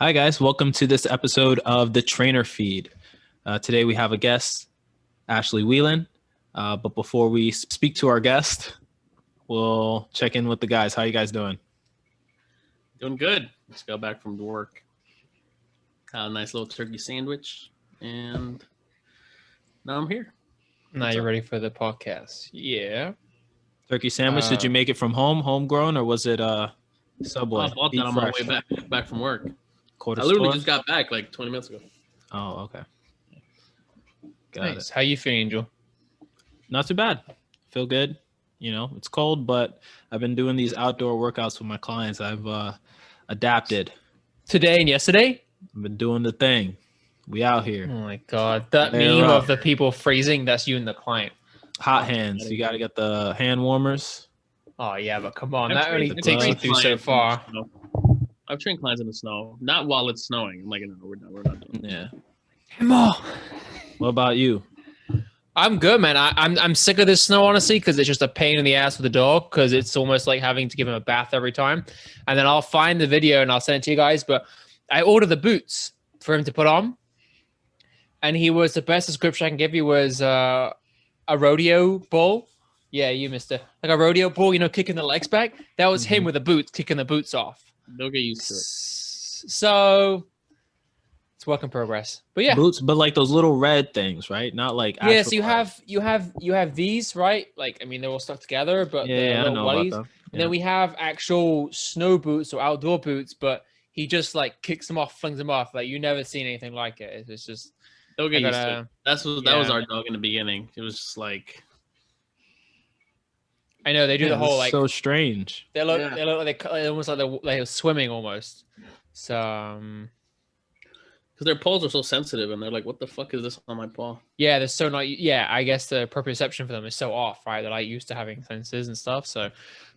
Hi, guys. Welcome to this episode of the Trainer Feed. Today we have a guest, Ashely Whelan. But before we speak to our guest, we'll check in with the guys. How you guys doing? Doing good. Just got back from work. Had a nice little turkey sandwich, and now I'm here. Now you're ready for the podcast. Yeah. Turkey sandwich. Did you make it from home, homegrown, or was it Subway? I bought that on my way back from work. I literally just got back like 20 minutes ago. Oh, okay. Got it. How you feeling, Angel? Not too bad. Feel good. You know, it's cold, but I've been doing these outdoor workouts with my clients. I've adapted. Today and yesterday? I've been doing the thing. We out here. Oh my God. That meme of the people freezing, that's you and the client. Hot hands. You got to get the hand warmers. Oh, yeah, but come on. That only takes you through so far. I've trained clients in the snow. Not while it's snowing. I'm like, no, we're not doing it. Yeah. Come on. What about you? I'm good, man. I'm sick of this snow, honestly, because it's just a pain in the ass for the dog, because it's almost like having to give him a bath every time. And then I'll find the video and I'll send it to you guys. But I ordered the boots for him to put on. And the best description I can give you was a rodeo bull. Yeah, you missed it. Like a rodeo bull, kicking the legs back. That was him with the boots, kicking the boots off. They'll get used to it. So it's work in progress. But yeah. Boots, but like those little red things, right? Not like actual, so you have these, right? Like, I mean, they're all stuck together, but yeah, I know about them. Yeah. And then we have actual snow boots or outdoor boots, but he just like kicks them off, flings them off. Like, you never seen anything like it. It's just they'll get used to it. That was our dog in the beginning. It was just like, I know they do the whole like so strange. They look like they almost like they're swimming almost. So because their paws are so sensitive, and they're like, "What the fuck is this on my paw?" Yeah, they're so not. Yeah, I guess the proprioception for them is so off, right? They're like used to having senses and stuff. So,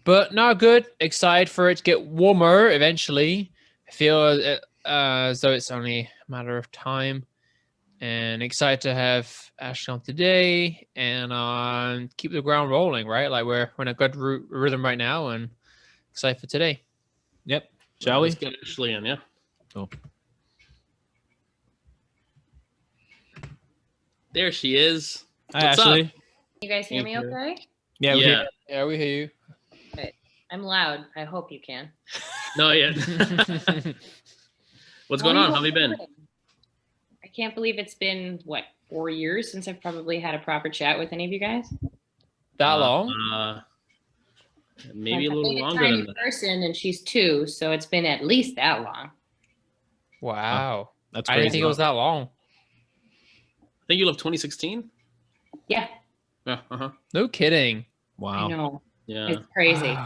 but no, good. Excited for it to get warmer eventually. I feel as though it's only a matter of time. And excited to have Ashely on today and keep the ground rolling, right? Like we're in a good rhythm right now, and excited for today. Yep. Shall we? Let's get Ashely in, yeah. Oh. There she is. Hi, Ashely. You guys hear me okay? Yeah, we hear you. Okay. I'm loud. I hope you can. No, yeah. What's going on? How have you been? I can't believe it's been, 4 years since I've probably had a proper chat with any of you guys? That long? Maybe a little longer than that. Person, and she's 2, so it's been at least that long. Wow. That's crazy. I didn't think it was that long. I think you left 2016? Yeah. Yeah, No kidding. Wow. I know. Yeah. It's crazy.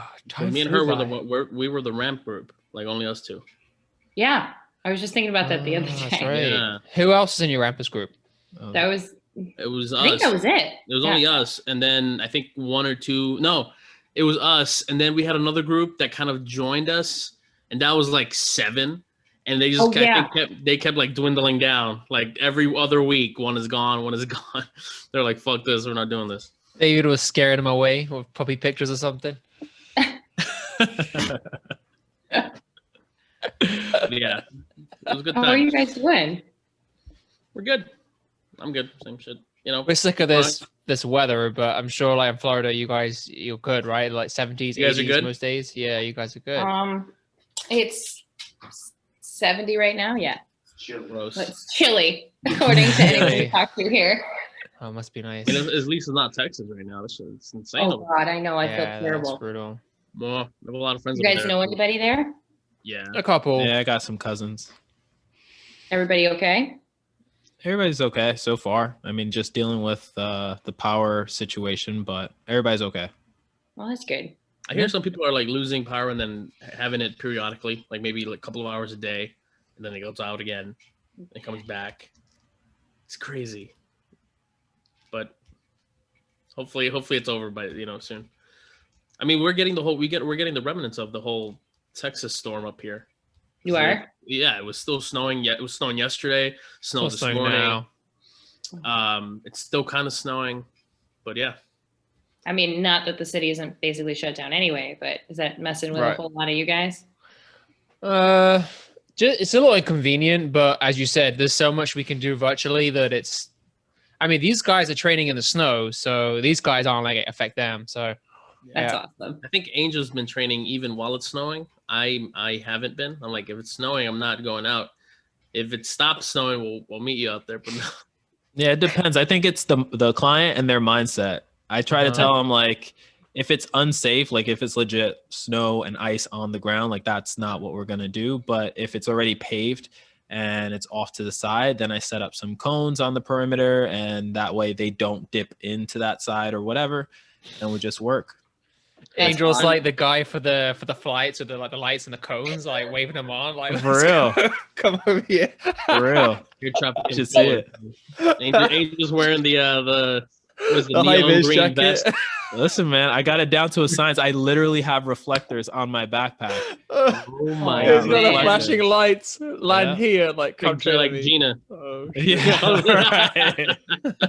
Me and her were the ramp group, like only us 2. Yeah. I was just thinking about that the other day. That's right. Yeah. Who else is in your Rampus group? That was It was us. I think that was it. It was only us, and then I think 1 or 2. No, it was us, and then we had another group that kind of joined us, and that was like 7, and they just kept like dwindling down. Like every other week, one is gone. They're like, "Fuck this, we're not doing this." David was scaring him away with puppy pictures or something. Yeah, it was a good time. How are you guys doing? We're good. I'm good. Same shit. We're sick of this weather, but I'm sure like in Florida, you're good, right? Like 70s, you guys 80s are good? most days. Yeah, you guys are good. It's 70 right now. Yeah. Gross. It's chilly, according to anyone we talk to here. Oh, it must be nice. At least it's not Texas right now. It's insane. Oh God, I know. I feel terrible. That's brutal. Well, I have a lot of friends. You guys know anybody there? Yeah, a couple. Yeah, I got some cousins. Everybody okay? Everybody's okay so far. I mean, just dealing with the power situation, but everybody's okay. Well, that's good. I hear some people are like losing power and then having it periodically, like maybe like a couple of hours a day, and then it goes out again and comes back. It's crazy, but hopefully it's over by soon. I mean, we're getting the remnants of the whole Texas storm up here. You are? Yeah, it was still snowing. Yeah, it was snowing yesterday. Snowed this morning. Now. It's still kind of snowing, but yeah. I mean, not that the city isn't basically shut down anyway, but is that messing with a whole lot of you guys? It's a little inconvenient, but as you said, there's so much we can do virtually that it's. I mean, these guys are training in the snow, so these guys aren't like it affect them. So That's yeah. awesome. I think Angel's been training even while it's snowing. I haven't been. I'm like, if it's snowing, I'm not going out. If it stops snowing, we'll meet you out there. But no. Yeah, it depends. I think it's the client and their mindset. I try to tell them, like, if it's unsafe, like if it's legit snow and ice on the ground, like that's not what we're gonna do. But if it's already paved and it's off to the side, then I set up some cones on the perimeter, and that way they don't dip into that side or whatever, and we just work. Angel's fun. like the guy for the flights with the lights and the cones, like waving them on, like For "Let's real. go. Come over here." For real. You're traffic You should see it. Angel's wearing the was the The high neon vis green jacket. vest. Listen, man, I got it down to a science. I literally have reflectors on my backpack. Oh my Yeah, He's got the man. flashing lights. Land Yeah. here, like come Picture to like me. Gina. Oh, Yeah, right.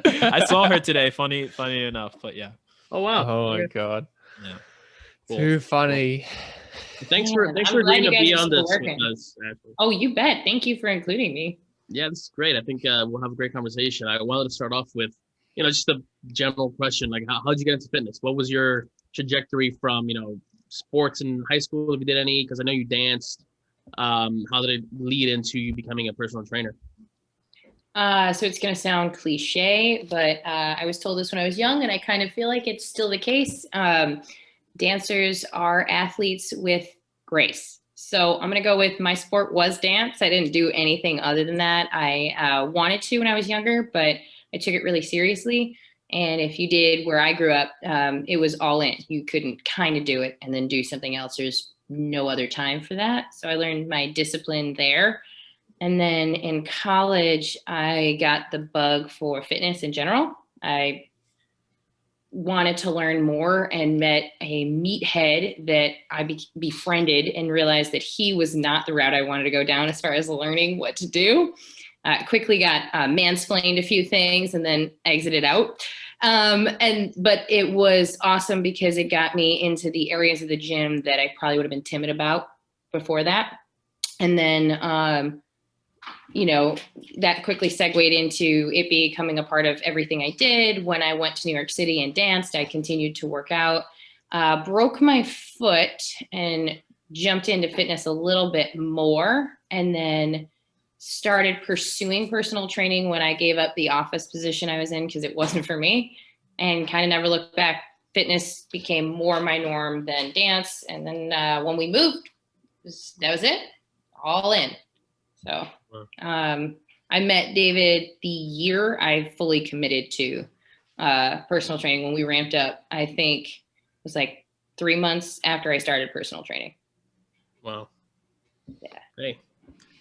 I saw her today. Funny enough, but yeah. Oh wow. oh my Okay. god. Yeah. Cool. Too funny. Thanks Man, for I'm agreeing glad to you guys be are on still this working. with us, Ashley. Oh, you bet. Thank you for including me. Yeah, this is great. I think we'll have a great conversation. I wanted to start off with, just a general question, like how'd you get into fitness? What was your trajectory from, sports in high school, if you did any? Because I know you danced. How did it lead into you becoming a personal trainer? So it's going to sound cliche, but I was told this when I was young, and I kind of feel like it's still the case. Dancers are athletes with grace. So I'm going to go with my sport was dance. I didn't do anything other than that. I wanted to when I was younger, but I took it really seriously. And if you did where I grew up, it was all in. You couldn't kind of do it and then do something else. There's no other time for that. So I learned my discipline there. And then in college, I got the bug for fitness in general. I wanted to learn more and met a meathead that I befriended and realized that he was not the route I wanted to go down as far as learning what to do. Quickly got mansplained a few things and then exited out. But it was awesome because it got me into the areas of the gym that I probably would have been timid about before that. And then, that quickly segued into it becoming a part of everything I did. When I went to New York City and danced, I continued to work out, broke my foot and jumped into fitness a little bit more, and then started pursuing personal training when I gave up the office position I was in because it wasn't for me, and kind of never looked back. Fitness became more my norm than dance. And then when we moved, that was it, all in. So I met David the year I fully committed to personal training. When we ramped up, I think it was like 3 months after I started personal training. Wow. Yeah. Hey.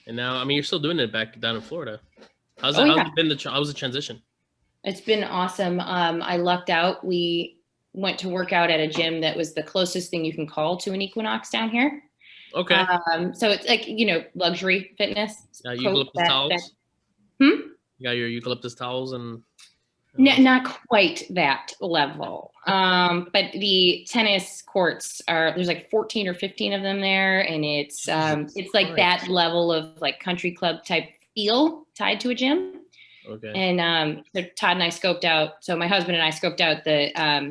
And now, you're still doing it back down in Florida. How's Oh, it yeah. been? How was the transition? It's been awesome. I lucked out. We went to work out at a gym that was the closest thing you can call to an Equinox down here. Okay. So it's like, luxury fitness. Eucalyptus towels? You got your eucalyptus towels and... Not quite that level. But the tennis courts there's like 14 or 15 of them there. And it's like that level of like country club type feel tied to a gym. Okay. And so Todd and I scoped out. So my husband and I scoped out the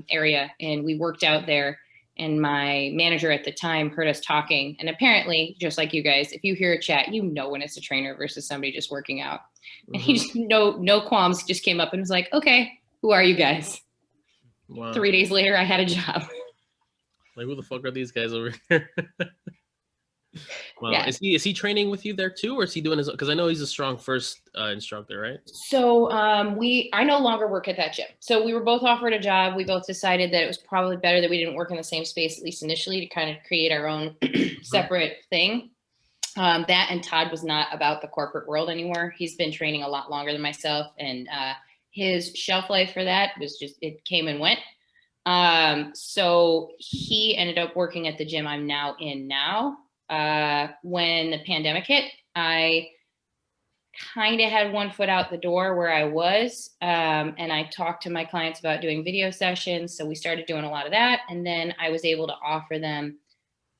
area, and we worked out there. And my manager at the time heard us talking. And apparently, just like you guys, if you hear a chat, when it's a trainer versus somebody just working out. And he just no qualms, just came up and was like, "Okay, who are you guys?" Wow. 3 days later, I had a job. Like, who the fuck are these guys over here? Wow. Yeah. Is he training with you there too, or is he doing his? Because I know he's a strong first instructor, right? So I no longer work at that gym. So we were both offered a job. We both decided that it was probably better that we didn't work in the same space, at least initially, to kind of create our own separate thing. That and Todd was not about the corporate world anymore. He's been training a lot longer than myself, and his shelf life for that was just, it came and went. So he ended up working at the gym I'm now in now. When the pandemic hit, I kind of had one foot out the door where I was. And I talked to my clients about doing video sessions. So we started doing a lot of that. And then I was able to offer them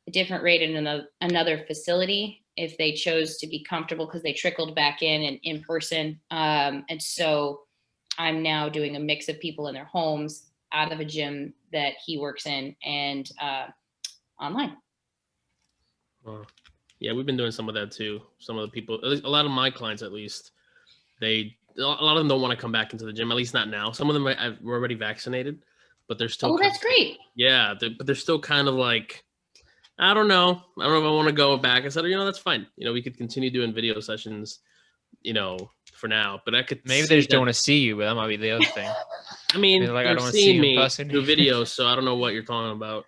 a different rate in another facility if they chose to be comfortable, because they trickled back in and in person. And so I'm now doing a mix of people in their homes, out of a gym that he works in, and online. Well, yeah, we've been doing some of that too. Some of the people, a lot of my clients at least, a lot of them don't want to come back into the gym, at least not now. Some of them were already vaccinated, but they're still. Oh, that's great. Yeah, but they're still kind of like, I don't know if I want to go back. I said, that's fine. We could continue doing video sessions, for now. But I could maybe they just don't want to see you, but that might be the other thing. I mean, like, they're seeing me through videos, so I don't know what you're talking about.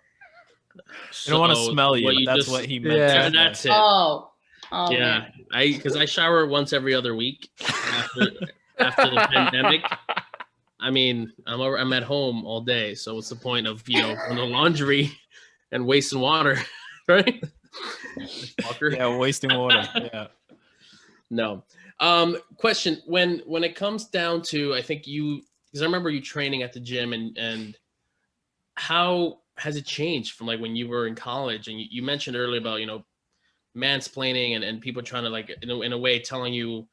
They don't want to smell you. That's what he meant. Yeah, that's it. Oh yeah, man. Because I shower once every other week after the pandemic. I mean, I'm at home all day, so what's the point of on the laundry and wasting water, right? Yeah, wasting water. Yeah. No. Question: When it comes down to, I think because I remember you training at the gym, and how has it changed from like when you were in college? And you mentioned earlier about mansplaining and people trying to like in a way telling you,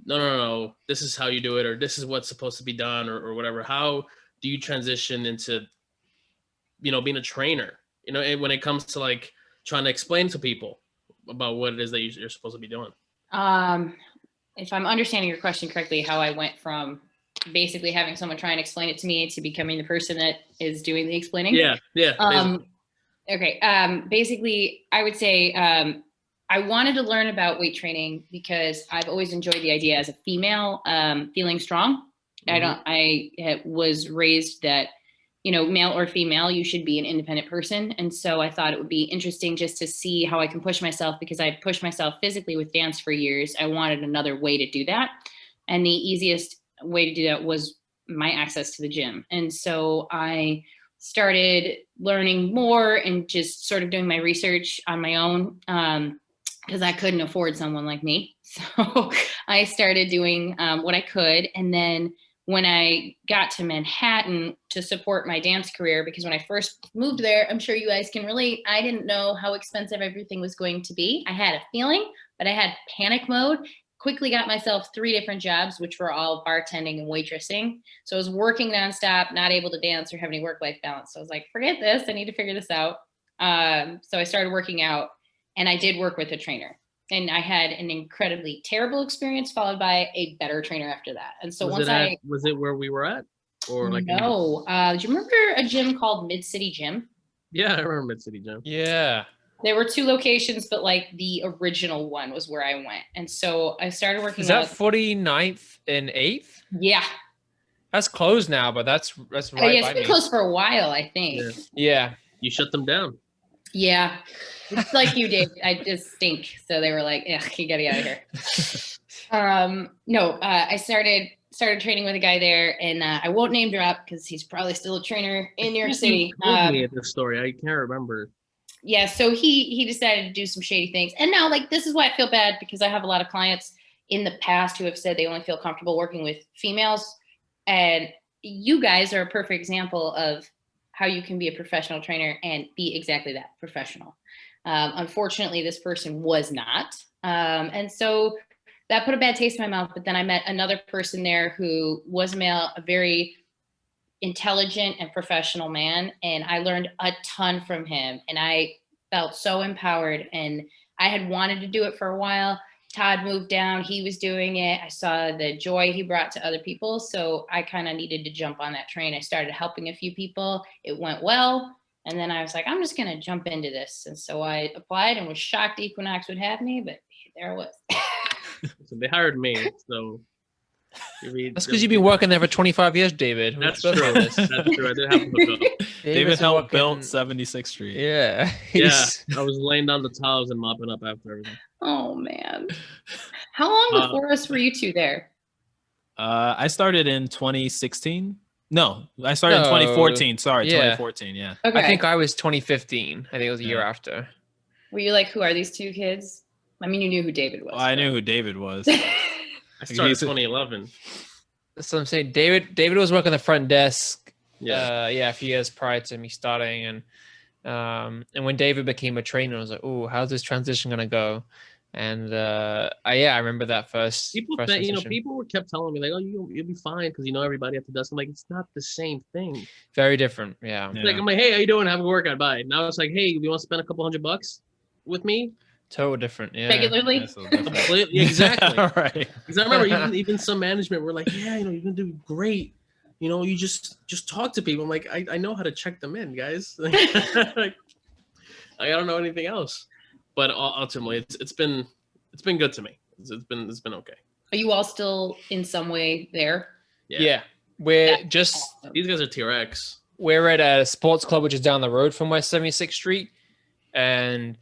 no, this is how you do it, or this is what's supposed to be done, or whatever. How do you transition into being a trainer? When it comes to like trying to explain to people about what it is that you're supposed to be doing. If I'm understanding your question correctly, how I went from basically having someone try and explain it to me to becoming the person that is doing the explaining. Yeah. Okay. Basically, I would say I wanted to learn about weight training because I've always enjoyed the idea as a female feeling strong. Mm-hmm. I was raised that, male or female, you should be an independent person. And so I thought it would be interesting just to see how I can push myself, because I pushed myself physically with dance for years. I wanted another way to do that. And the easiest way to do that was my access to the gym. And so I started learning more and just sort of doing my research on my own, because I couldn't afford someone like me. So I started doing what I could. And then when I got to Manhattan to support my dance career, because when I first moved there, I'm sure you guys can relate, I didn't know how expensive everything was going to be. I had a feeling, but I had panic mode. Quickly got myself 3 different jobs, which were all bartending and waitressing. So I was working nonstop, not able to dance or have any work-life balance. So I was like, forget this, I need to figure this out. So I started working out, and I did work with a trainer. And I had an incredibly terrible experience followed by a better trainer after that. And so was it where we were at? Or like no. Do you remember a gym called Mid-City Gym? Yeah, I remember Mid-City Gym. Yeah. There were 2 locations, but like the original one was where I went. And so I started working. Is that 49th and 8th? Yeah. That's closed now, but that's right. It's been closed for a while, I think. Yeah. You shut them down. Yeah. It's like you did. I just stink. So they were like, yeah, you gotta get out of here. I started training with a guy there, and I won't name drop because he's probably still a trainer in New York City. You told me this story. I can't remember. Yeah, so he decided to do some shady things. And now, like, this is why I feel bad, because I have a lot of clients in the past who have said they only feel comfortable working with females. And you guys are a perfect example of how you can be a professional trainer and be exactly that, professional. Unfortunately, this person was not. And so that put a bad taste in my mouth. But then I met another person there who was male, a very intelligent and professional man. And I learned a ton from him. And I felt so empowered. And I had wanted to do it for a while. Todd moved down. He was doing it. I saw the joy he brought to other people. So I kind of needed to jump on that train. I started helping a few people. It went well. And then I was like, I'm just going to jump into this. And so I applied and was shocked Equinox would have me, but there I was. So they hired me. So that's because you've been working there for 25 years, David. That's true. That's true. I did have to hook up. David helped build 76th Street. Yeah. Yeah. I was laying down the tiles and mopping up after everything. Oh, man. How long before us were you 2 there? I started in 2016. No, I started in 2014. Sorry, 2014. Yeah. Okay. I think I was 2015. I think it was a year after. Were you like, who are these 2 kids? I mean, you knew who David was. Well, I knew who David was. I started 2011. That's what I'm saying. David was working the front desk. Yeah. A few years prior to me starting, and when David became a trainer, I was like, "Oh, how's this transition gonna go?" And I remember that first People first that session. people were kept telling me like, oh, you'll be fine because you know everybody at the desk. I'm like, it's not the same thing. Very different. Yeah. Yeah. Like I'm like, hey, how you doing? Have a workout. Bye. Now it's like, hey, you want to spend a couple $100 with me? Total different. Yeah. Regularly. That's so different. Completely, exactly. All right. Because I remember even some management were like, yeah, you're gonna do great. You just talk to people. I'm like, I know how to check them in, guys. Like, I don't know anything else. But ultimately, it's been good to me. It's been okay. Are you all still in some way there? Yeah. We're That's just awesome. These guys are TRX. we're at a sports club which is down the road from West 76th Street, and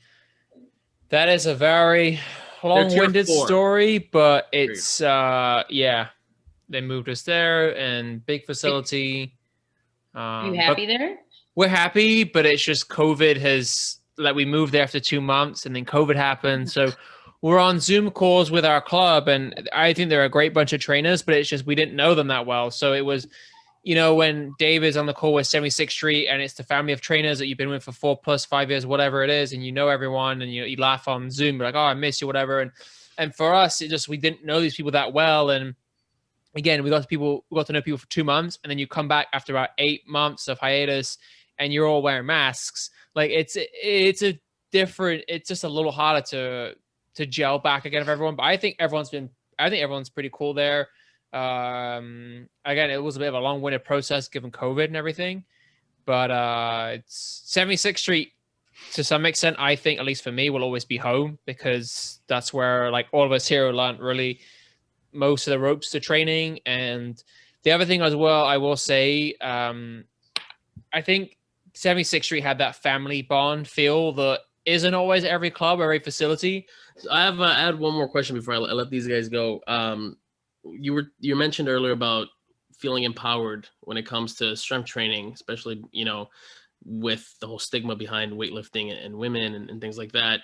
that is a very long-winded Tier 4. story, but it's they moved us there and big facility. Are you But happy there? we're happy, but it's just COVID has we moved there after 2 months and then COVID happened. So we're on Zoom calls with our club, and I think they're a great bunch of trainers, but it's just we didn't know them that well. So it was, when Dave is on the call with 76th Street and it's the family of trainers that you've been with for 4+ 5 years, whatever it is, and you know everyone, and you laugh on Zoom, you're like, oh, I miss you, whatever. And for us, we didn't know these people that well. And again, we got to know people for 2 months, and then you come back after about 8 months of hiatus, and you're all wearing masks. Like it's just a little harder to gel back again of everyone. But I think everyone's pretty cool there. Again, it was a bit of a long-winded process given COVID and everything, but it's 76th Street to some extent. I think, at least for me, will always be home, because that's where all of us here learned really most of the ropes to training. And the other thing as well, I will say, I think 76th Street had that family bond feel that isn't always at every club or every facility. So I had one more question before I let these guys go. You mentioned earlier about feeling empowered when it comes to strength training, especially with the whole stigma behind weightlifting and women and things like that.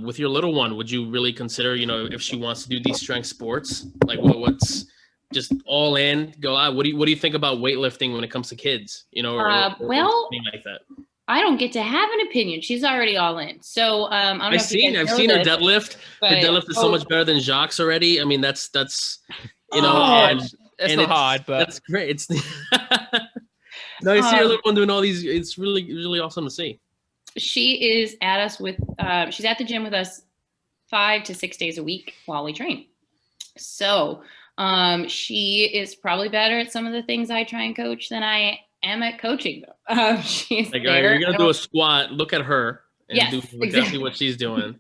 With your little one, would you really consider, if she wants to do these strength sports, like what's just all in, go out? What do you think about weightlifting when it comes to kids? Or anything like that? I don't get to have an opinion. She's already all in. So I've seen her deadlift. Her deadlift is so much better than Jacques already. I mean, that's it's not hard, but that's great. It's no, you see your little one doing all these. It's really, really awesome to see. She is at us with. She's at the gym with us 5 to 6 days a week while we train. So she is probably better at some of the things I try and coach than I am at coaching, though. She's like, there. You're gonna do a squat. Look at her and do exactly what she's doing.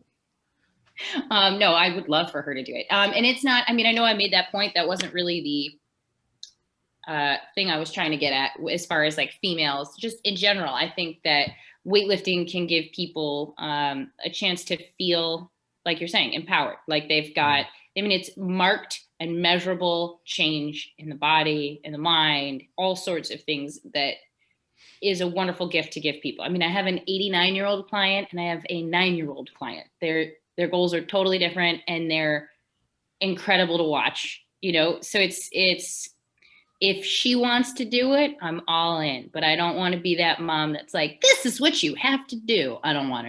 No, I would love for her to do it. And it's not. I mean, I know I made that point. That wasn't really the thing I was trying to get at as far as females. Just in general, I think that weightlifting can give people a chance to feel, like you're saying, empowered. Like they've got. I mean, it's marked and measurable change in the body, in the mind, all sorts of things that is a wonderful gift to give people. I mean, I have an 89-year-old client and I have a 9-year-old client. Their goals are totally different and they're incredible to watch, So it's if she wants to do it, I'm all in, but I don't want to be that mom that's like, this is what you have to do. I don't want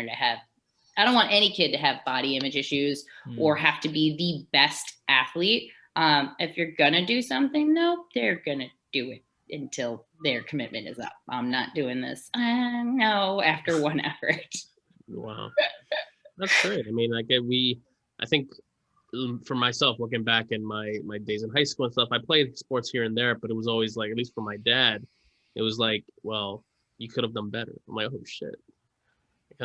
any kid to have body image issues or have to be the best athlete. If you're going to do something, no, they're going to do it until their commitment is up. I'm not doing this. No, after one effort. Wow. That's great. I mean, I think for myself, looking back in my days in high school and stuff, I played sports here and there, but it was always at least for my dad, it was like, well, you could have done better. I'm like, oh shit.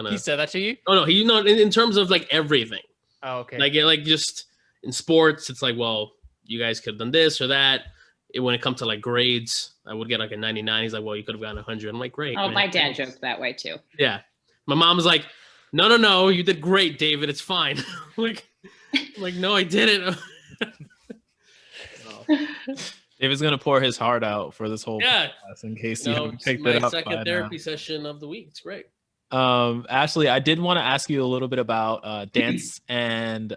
He said that to you? Oh no, in terms of everything. Oh, okay. Just in sports, it's like, well, you guys could have done this or that. When it comes to like grades, I would get like a 99. He's like, well, you could have gotten 100. I'm like, great. Oh, my dad joked that way too. Yeah. My mom was like, no, you did great, David. It's fine. I'm like, no, I didn't. David's gonna pour his heart out for this whole podcast in case you haven't picked it up. My second therapy session of the week. It's great. Ashely, I did want to ask you a little bit about dance and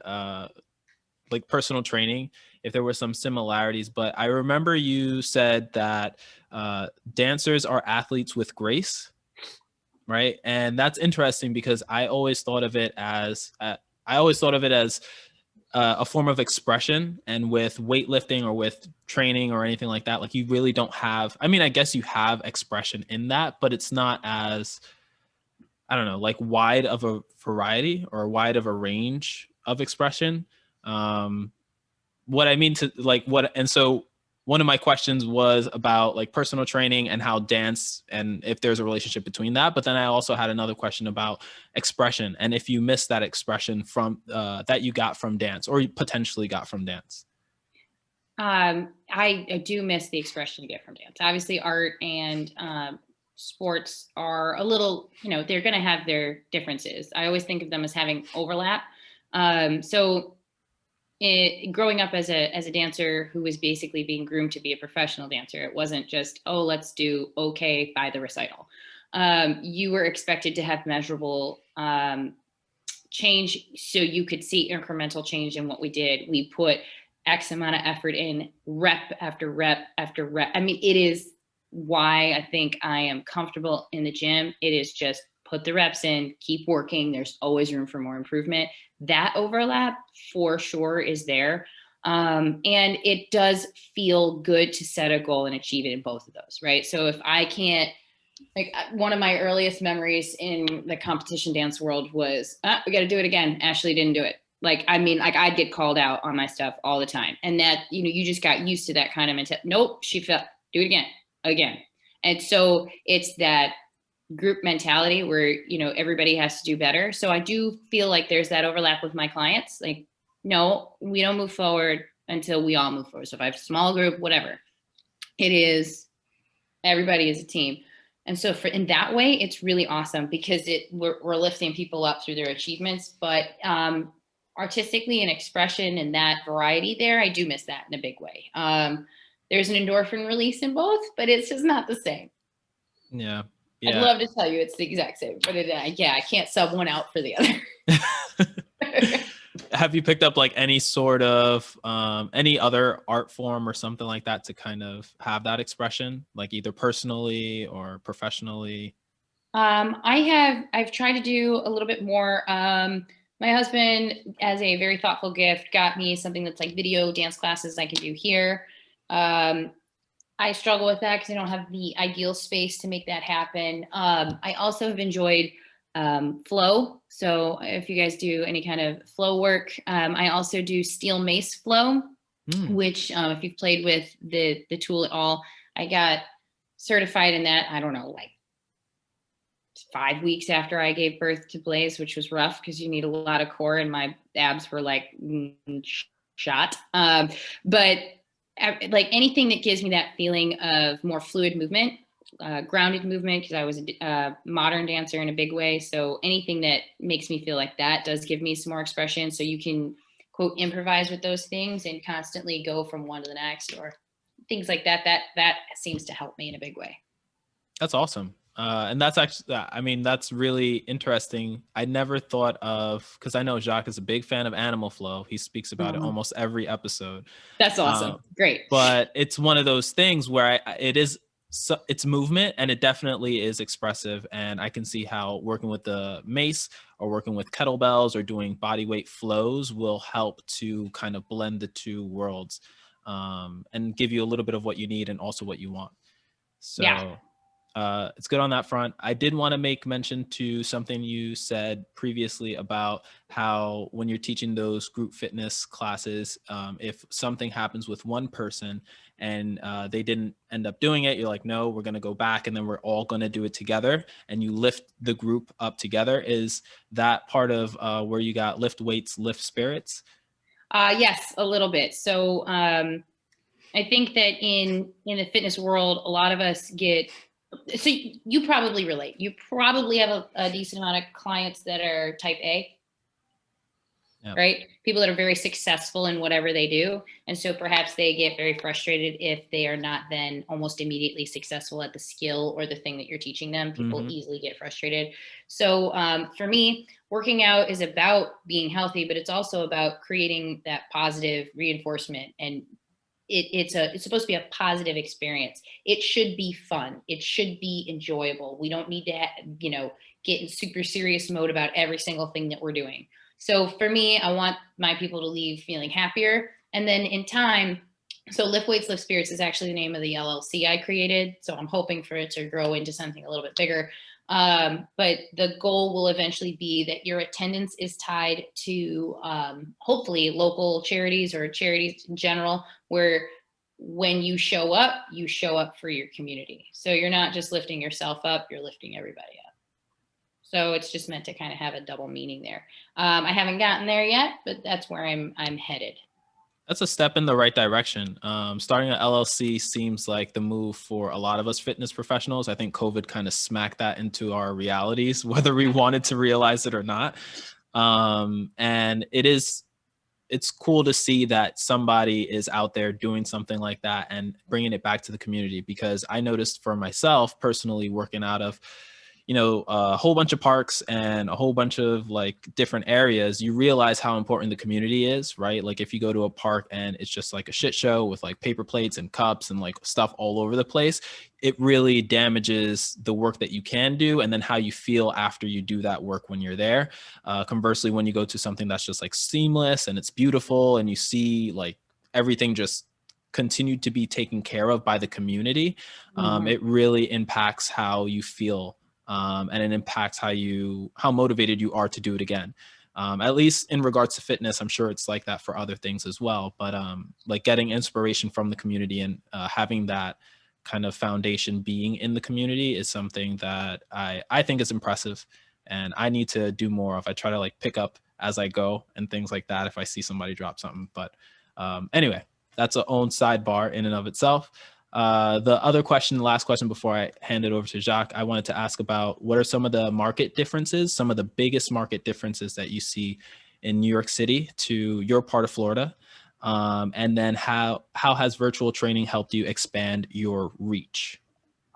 like personal training, if there were some similarities, but I remember you said that dancers are athletes with grace, right? And that's interesting because I always thought of it as I always thought of it as a form of expression, and with weightlifting or with training or anything like that, like you really don't have, I mean, I guess you have expression in that, but it's not as, I don't know, like wide of a variety or wide of a range of expression. What I mean to like what, and so one of my questions was about like personal training and how dance and if there's a relationship between that. But then I also had another question about expression and if you miss that expression from that you got from dance or you potentially got from dance. I do miss the expression you get from dance. Obviously, art and sports are a little, they're going to have their differences. I always think of them as having overlap. Growing up as a dancer who was basically being groomed to be a professional dancer, it wasn't just, oh, let's do okay by the recital. You were expected to have measurable change so you could see incremental change in what we did. We put X amount of effort in, rep after rep after rep. I mean, it is why I think I am comfortable in the gym. It is just put the reps in, keep working. There's always room for more improvement. That overlap for sure is there. And it does feel good to set a goal and achieve it in both of those, right? So if I can't, like one of my earliest memories in the competition dance world was, we got to do it again. Ashely didn't do it. Like, I mean, like I'd get called out on my stuff all the time. And that, you just got used to that kind of mentality. Nope, she fell, do it again. And so it's that group mentality where, everybody has to do better. So I do feel like there's that overlap with my clients. Like, no, we don't move forward until we all move forward. So if I have a small group, whatever, it is, everybody is a team. And so in that way, it's really awesome because we're lifting people up through their achievements, but artistically and expression and that variety there, I do miss that in a big way. There's an endorphin release in both, but it's just not the same. Yeah. I'd love to tell you it's the exact same, but I can't sub one out for the other. Have you picked up like any sort of any other art form or something like that to kind of have that expression, like either personally or professionally? I've tried to do a little bit more. My husband, as a very thoughtful gift, got me something that's like video dance classes I can do here. I struggle with that because I don't have the ideal space to make that happen. I also have enjoyed flow. So if you guys do any kind of flow work, I also do steel mace flow, which if you've played with the tool at all, I got certified in that, I don't know, like 5 weeks after I gave birth to Blaze, which was rough because you need a lot of core and my abs were like shot. But like anything that gives me that feeling of more fluid movement, grounded movement, because I was a modern dancer in a big way. So anything that makes me feel like that does give me some more expression. So you can quote improvise with those things and constantly go from one to the next or things like that. That seems to help me in a big way. That's awesome. And that's actually, I mean, that's really interesting. I never thought of, because I know Jacques is a big fan of Animal Flow. He speaks about it almost every episode. That's awesome. Great. But it's one of those things where it's movement and it definitely is expressive. And I can see how working with the mace or working with kettlebells or doing body weight flows will help to kind of blend the two worlds and give you a little bit of what you need and also what you want. So yeah. It's good on that front. I did want to make mention to something you said previously about how when you're teaching those group fitness classes, if something happens with one person and they didn't end up doing it, you're like, no, we're going to go back and then we're all going to do it together. And you lift the group up together. Is that part of where you got lift weights, lift spirits? Yes, a little bit. So I think that in the fitness world, a lot of us get, so you probably relate. You probably have a decent amount of clients that are type A, right? People that are very successful in whatever they do. And so perhaps they get very frustrated if they are not then almost immediately successful at the skill or the thing that you're teaching them. People easily get frustrated. So for me, working out is about being healthy, but it's also about creating that positive reinforcement, and it's supposed to be a positive experience. It should be fun. It should be enjoyable. We don't need to, get in super serious mode about every single thing that we're doing. So for me, I want my people to leave feeling happier. And then in time, so Lift Weights, Lift Spirits is actually the name of the LLC I created. So I'm hoping for it to grow into something a little bit bigger. But the goal will eventually be that your attendance is tied to hopefully local charities or charities in general, where when you show up for your community. So you're not just lifting yourself up, you're lifting everybody up. So it's just meant to kind of have a double meaning there. I haven't gotten there yet, but that's where I'm headed. That's a step in the right direction. Starting an LLC seems like the move for a lot of us fitness professionals. I think COVID kind of smacked that into our realities, whether we wanted to realize it or not. And it's cool to see that somebody is out there doing something like that and bringing it back to the community, because I noticed for myself personally, working out of a whole bunch of parks and a whole bunch of like different areas, you realize how important the community is, right? Like if you go to a park and it's just like a shit show with like paper plates and cups and like stuff all over the place, it really damages the work that you can do and then how you feel after you do that work when you're there. Conversely, when you go to something that's just like seamless and it's beautiful and you see like everything just continued to be taken care of by the community, it really impacts how you feel. And it impacts how motivated you are to do it again. At least in regards to fitness, I'm sure it's like that for other things as well. But like getting inspiration from the community and having that kind of foundation being in the community is something that I think is impressive, and I need to do more of. I try to like pick up as I go and things like that if I see somebody drop something. But anyway, that's a own sidebar in and of itself. The other question, the last question before I hand it over to Jacques, I wanted to ask about what are some of the market differences, some of the biggest market differences that you see in New York City to your part of Florida? And then how has virtual training helped you expand your reach?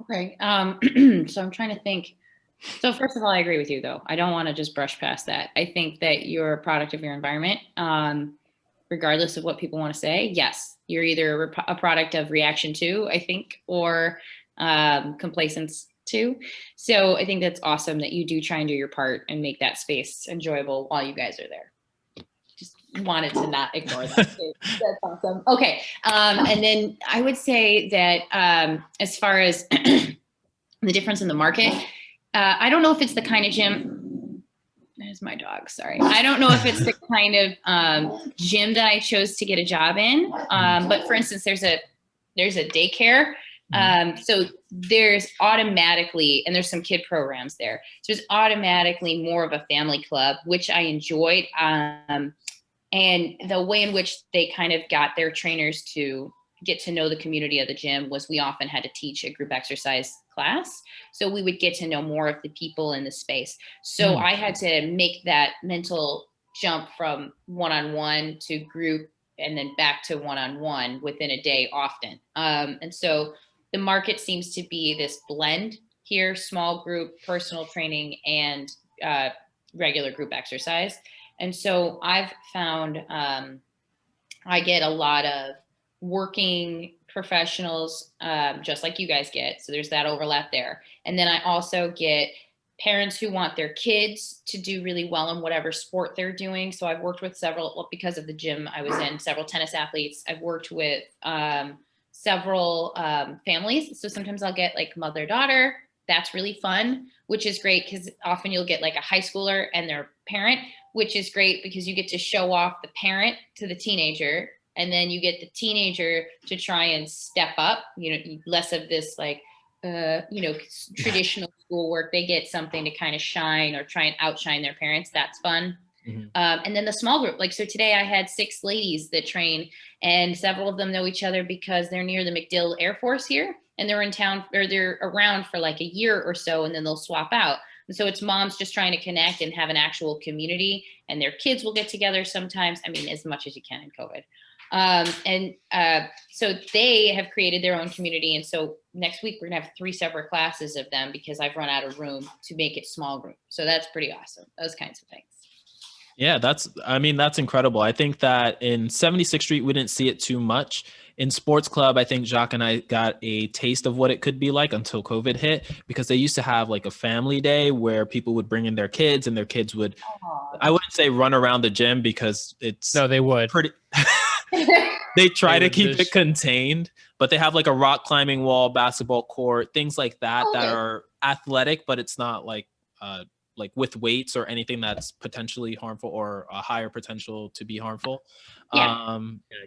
Okay. So I'm trying to think. So first of all, I agree with you though. I don't want to just brush past that. I think that you're a product of your environment. Regardless of what people want to say, yes, you're either a product of reaction to, I think, or complacence to. So I think that's awesome that you do try and do your part and make that space enjoyable while you guys are there. Just wanted to not ignore that. That's awesome. Okay. And then I would say that as far as the difference in the market, I don't know if it's the kind of gym. There's my dog. Sorry. I don't know if it's the kind of gym that I chose to get a job in. But for instance, there's a daycare. So there's automatically, and there's some kid programs there. So there's automatically more of a family club, which I enjoyed. And the way in which they kind of got their trainers to get to know the community of the gym was we often had to teach a group exercise class. So we would get to know more of the people in the space. So I had to make that mental jump from one-on-one to group and then back to one-on-one within a day often. And so the market seems to be this blend here, small group, personal training, and regular group exercise. And so I've found I get a lot of working professionals, just like you guys get. So there's that overlap there. And then I also get parents who want their kids to do really well in whatever sport they're doing. So I've worked with several, because of the gym I was in, several tennis athletes. I've worked with several families. So sometimes I'll get like mother-daughter. That's really fun, which is great because often you'll get like a high schooler and their parent, which is great because you get to show off the parent to the teenager. And then you get the teenager to try and step up, less of this like, traditional schoolwork. They get something to kind of shine or try and outshine their parents. That's fun. And then the small group, like, so today I had 6 ladies that train, and several of them know each other because they're near the MacDill Air Force here, and they're in town, or they're around for like a year or so, and then they'll swap out. And so it's moms just trying to connect and have an actual community, and their kids will get together sometimes. I mean, as much as you can in COVID. So they have created their own community. And so next week we're gonna have 3 separate classes of them because I've run out of room to make it small group. So that's pretty awesome. Those kinds of things. Yeah, that's incredible. I think that in 76th Street, we didn't see it too much. In Sports Club, I think Jacques and I got a taste of what it could be like until COVID hit, because they used to have like a family day where people would bring in their kids and their kids would, Aw, I wouldn't say run around the gym because it's No, they would. pretty, they try They to would keep it just- contained, but they have like a rock climbing wall, basketball court, things like that that Okay. are athletic, but it's not like with weights or anything that's potentially harmful or a higher potential to be harmful. Yeah.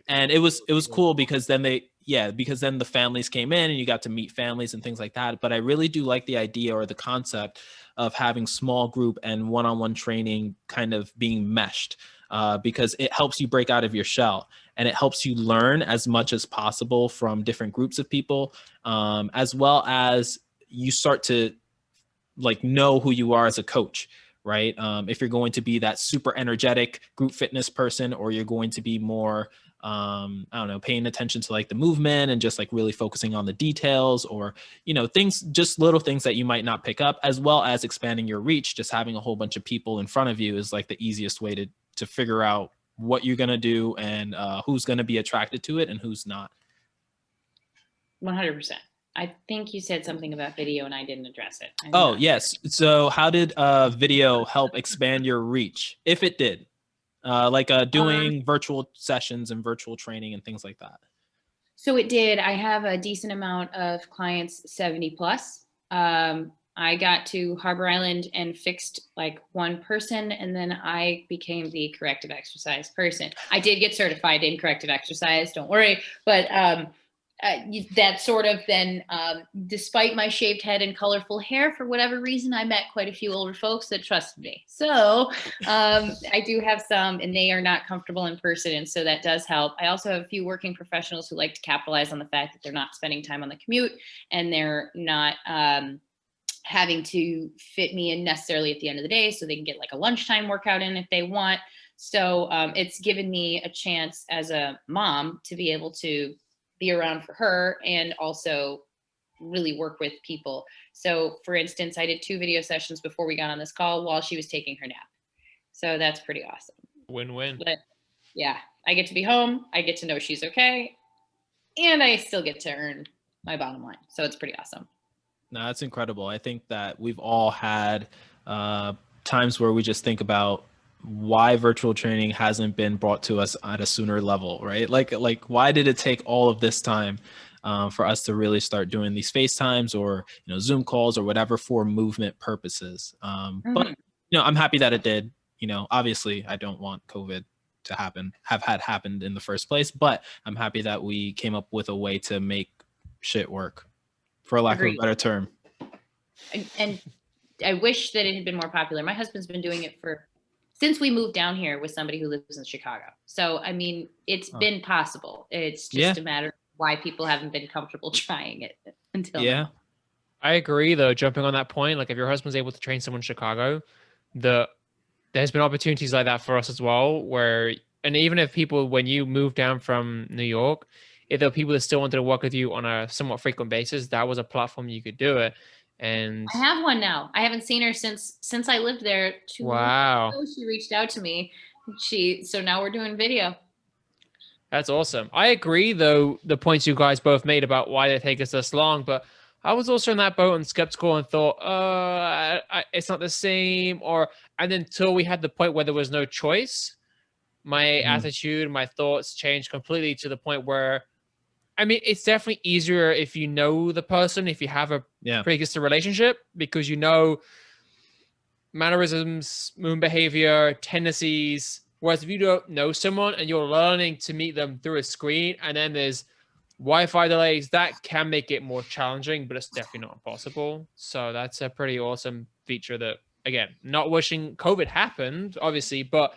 And it was cool because then because then the families came in and you got to meet families and things like that. But I really do like the idea or the concept of having small group and one-on-one training kind of being meshed, because it helps you break out of your shell and it helps you learn as much as possible from different groups of people, as well as you start to like know who you are as a coach, right? If you're going to be that super energetic group fitness person, or you're going to be more, I don't know, paying attention to like the movement and just like really focusing on the details, or, things, just little things that you might not pick up, as well as expanding your reach. Just having a whole bunch of people in front of you is like the easiest way to figure out what you're going to do and who's going to be attracted to it and who's not. 100%. I think you said something about video and I didn't address it. I'm Oh, not yes. So how did video help expand your reach, if it did? Like doing virtual sessions and virtual training and things like that. So it did. I have a decent amount of clients 70 plus. I got to Harbor Island and fixed like one person, and then I became the corrective exercise person. I did get certified in corrective exercise, don't worry. But that sort of then, despite my shaved head and colorful hair, for whatever reason, I met quite a few older folks that trusted me. So I do have some, and they are not comfortable in person. And so that does help. I also have a few working professionals who like to capitalize on the fact that they're not spending time on the commute and they're not having to fit me in necessarily at the end of the day, so they can get like a lunchtime workout in if they want. So it's given me a chance as a mom to be able to be around for her and also really work with people. So for instance, I did 2 video sessions before we got on this call while she was taking her nap. So that's pretty awesome. Win-win. But yeah, I get to be home. I get to know she's okay. And I still get to earn my bottom line. So it's pretty awesome. No, that's incredible. I think that we've all had times where we just think about why virtual training hasn't been brought to us at a sooner level, right? Like why did it take all of this time for us to really start doing these FaceTimes or Zoom calls or whatever for movement purposes? But I'm happy that it did. Obviously, I don't want COVID to have happened in the first place, but I'm happy that we came up with a way to make shit work, for lack of a better term. And I wish that it had been more popular. My husband's been doing it since we moved down here with somebody who lives in Chicago. So, I mean, it's been possible. It's just a matter of why people haven't been comfortable trying it until now. I agree, though, jumping on that point. Like, if your husband's able to train someone in Chicago, there's been opportunities like that for us as well, and even if people, when you move down from New York, if there were people that still wanted to work with you on a somewhat frequent basis, that was a platform you could do it. And I have one now. I haven't seen her since I lived there 2 months ago. She reached out to me. So now we're doing video. That's awesome. I agree, though, the points you guys both made about why they take us this long, but I was also in that boat and skeptical and thought, it's not the same. And until we had the point where there was no choice, my attitude, my thoughts changed completely to the point where, I mean, it's definitely easier if you know the person, if you have a pre-existing relationship, because you know mannerisms, movement behavior, tendencies. Whereas if you don't know someone and you're learning to meet them through a screen, and then there's Wi-Fi delays, that can make it more challenging, but it's definitely not impossible. So that's a pretty awesome feature that, again, not wishing COVID happened, obviously, but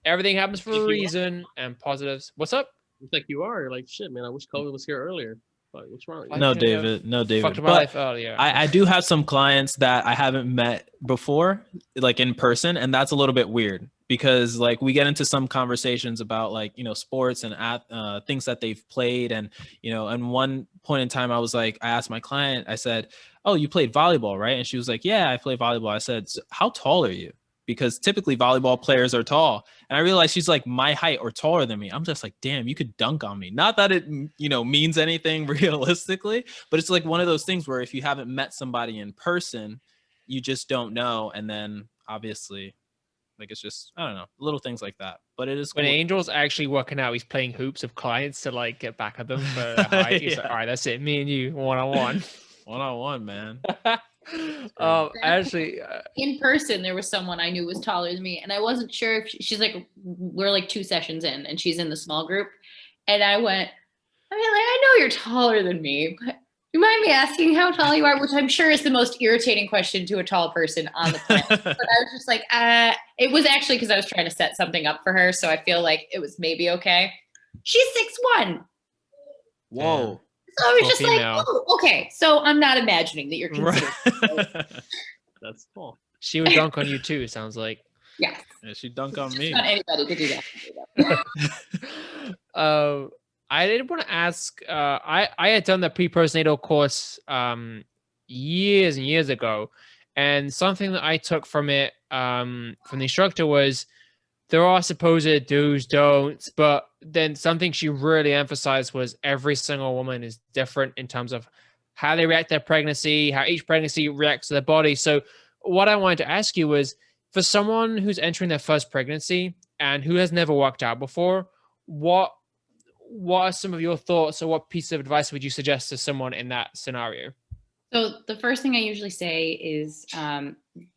everything happens for a reason and positives. What's up? It's like you are like, shit, man. I wish COVID was here earlier. Like, what's wrong? No, David. Fucked my life earlier. I do have some clients that I haven't met before, like in person, and that's a little bit weird because like we get into some conversations about like sports and things that they've played, and and one point in time I asked my client, I said, "Oh, you played volleyball, right?" And she was like, "Yeah, I play volleyball." I said, "How tall are you?" because typically volleyball players are tall. And I realized she's like my height or taller than me. I'm just like, damn, you could dunk on me. Not that it, means anything realistically, but it's like one of those things where if you haven't met somebody in person, you just don't know. And then obviously, like, it's just, I don't know, little things like that. But it is When cool. Angel's actually working out, he's playing hoops with clients to like get back at them for their height. He's like, all right, that's it. Me and you, one-on-one. One-on-one, man. Actually, in person, there was someone I knew was taller than me, and I wasn't sure if she's like, we're like 2 sessions in, and she's in the small group, and I went, I know you're taller than me, but you mind me asking how tall you are? Which I'm sure is the most irritating question to a tall person on the planet. But I was just like, it was actually because I was trying to set something up for her, so I feel like it was maybe okay. She's 6'1". Whoa. So I was For just female. like, oh, okay. So I'm not imagining that you're considered. That's cool. she would dunk on you too, it sounds like. Yeah. Yeah, she dunk on Just me. not anybody could do that. I did want to ask, I had done the pre-postnatal course years and years ago, and something that I took from it, from the instructor, was there are supposed do's, don'ts, but then something she really emphasized was every single woman is different in terms of how they react to their pregnancy, how each pregnancy reacts to their body. So what I wanted to ask you was, for someone who's entering their first pregnancy and who has never worked out before, what are some of your thoughts, or what piece of advice would you suggest to someone in that scenario? So the first thing I usually say is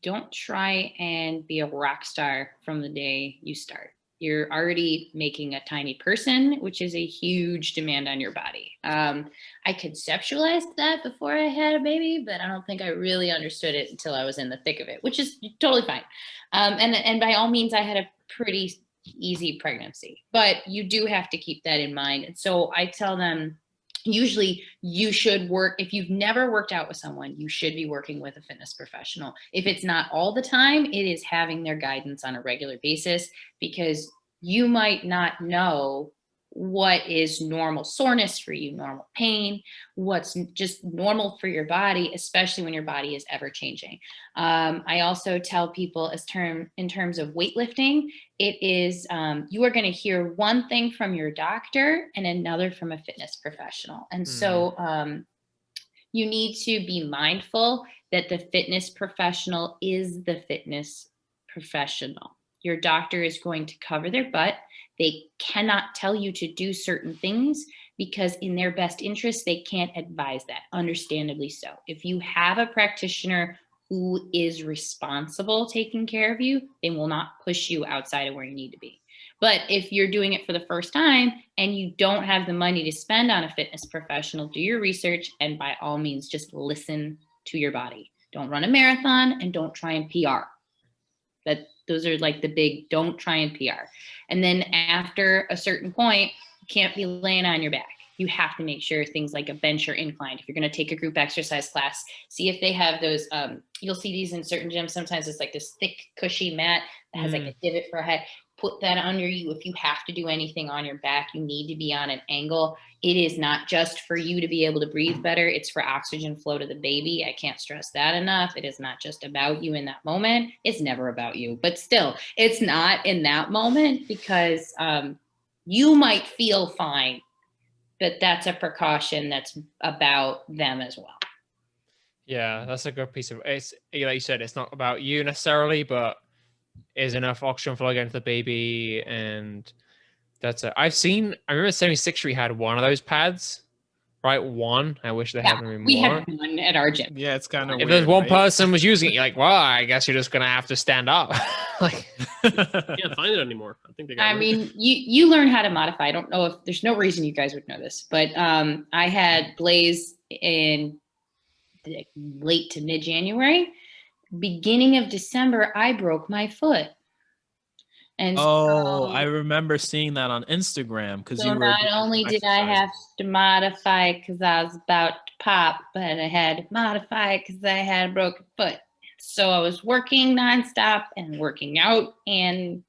don't try and be a rock star from the day you start. You're already making a tiny person, which is a huge demand on your body. I conceptualized that before I had a baby, but I don't think I really understood it until I was in the thick of it, which is totally fine. And by all means, I had a pretty easy pregnancy, but you do have to keep that in mind. And so I tell them, usually you should work, if you've never worked out with someone, you should be working with a fitness professional. If it's not all the time, it is having their guidance on a regular basis, because you might not know what is normal soreness for you, normal pain, what's just normal for your body, especially when your body is ever changing. I also tell people in terms of weightlifting, it is, you are going to hear one thing from your doctor and another from a fitness professional. And so you need to be mindful that the fitness professional is the fitness professional. Your doctor is going to cover their butt. They cannot tell you to do certain things because in their best interest, they can't advise that, understandably so. If you have a practitioner who is responsible taking care of you, they will not push you outside of where you need to be. But if you're doing it for the first time and you don't have the money to spend on a fitness professional, do your research and by all means, just listen to your body. Don't run a marathon and don't try and PR. Those are like the big, don't try and PR. And then after a certain point, you can't be laying on your back. You have to make sure things like a bench or incline. If you're going to take a group exercise class, see if they have those, you'll see these in certain gyms. Sometimes it's like this thick, cushy mat that has like a divot for a head. Put that under you. If you have to do anything on your back, you need to be on an angle. It is not just for you to be able to breathe better. It's for oxygen flow to the baby. I can't stress that enough. It is not just about you in that moment. It's never about you, but still, it's not in that moment because you might feel fine, but that's a precaution that's about them as well. Yeah, that's a good piece of, it's like you said, it's not about you necessarily, but is enough oxygen flow going to the baby, and that's it. I remember 76 Street had one of those pads, right? One. I wish they had them more. We had one at our gym. Yeah, it's kind of if weird. there's one right? person was using it, you're like, well, I guess you're just gonna have to stand up. Like, Can't find it anymore. I think they got I mean, you learn how to modify. I don't know if there's no reason you guys would know this, but I had Blaze in late to mid-January. Beginning of December, I broke my foot. And I remember seeing that on Instagram because so you were. not only did I have to modify because I was about to pop, but I had to modify because I had a broken foot. So I was working nonstop and working out and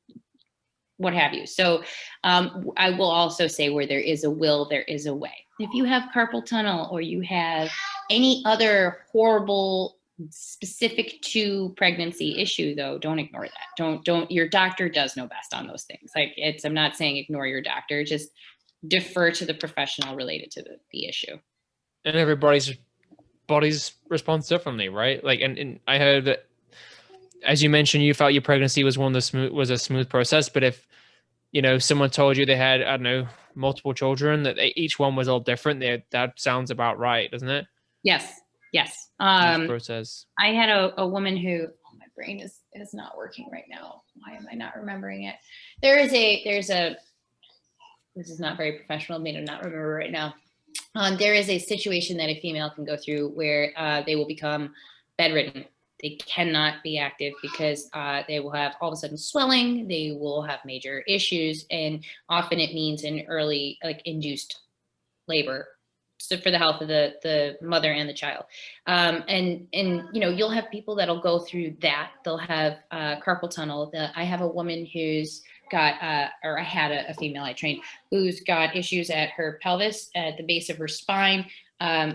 what have you. So I will also say, where there is a will, there is a way. If you have carpal tunnel or you have any other horrible specific to pregnancy issue, though, don't ignore that. Don't, your doctor does know best on those things. Like I'm not saying ignore your doctor, just defer to the professional related to the issue. And everybody's bodies responds differently, right? Like, and I heard that, as you mentioned, you felt your pregnancy was was a smooth process, but if, someone told you they had, I don't know, multiple children, that each one was all different, that sounds about right, doesn't it? Yes. Process. I had a woman who, my brain is not working right now. Why am I not remembering it? There's a, this is not very professional of me to not remember right now. There is a situation that a female can go through where they will become bedridden. They cannot be active because they will have all of a sudden swelling. They will have major issues, and often it means an early, like, induced labor. So for the health of the mother and the child. And you'll have people that'll go through that. They'll have carpal tunnel. I have a woman who's got, or I had a female I trained who's got issues at her pelvis, at the base of her spine.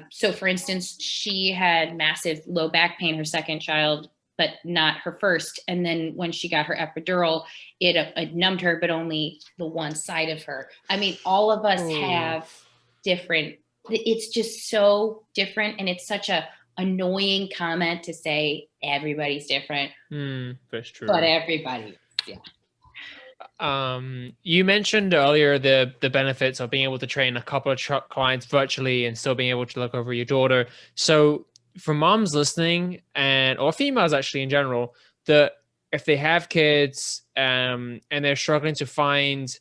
So for instance, she had massive low back pain, her second child, but not her first. And then when she got her epidural, it numbed her, but only the one side of her. I mean, all of us have different, it's just so different. And it's such a annoying comment to say everybody's different. That's true. But everybody, yeah. You mentioned earlier the benefits of being able to train a couple of clients virtually and still being able to look over your daughter. So for moms listening, or females actually in general, that if they have kids and they're struggling to find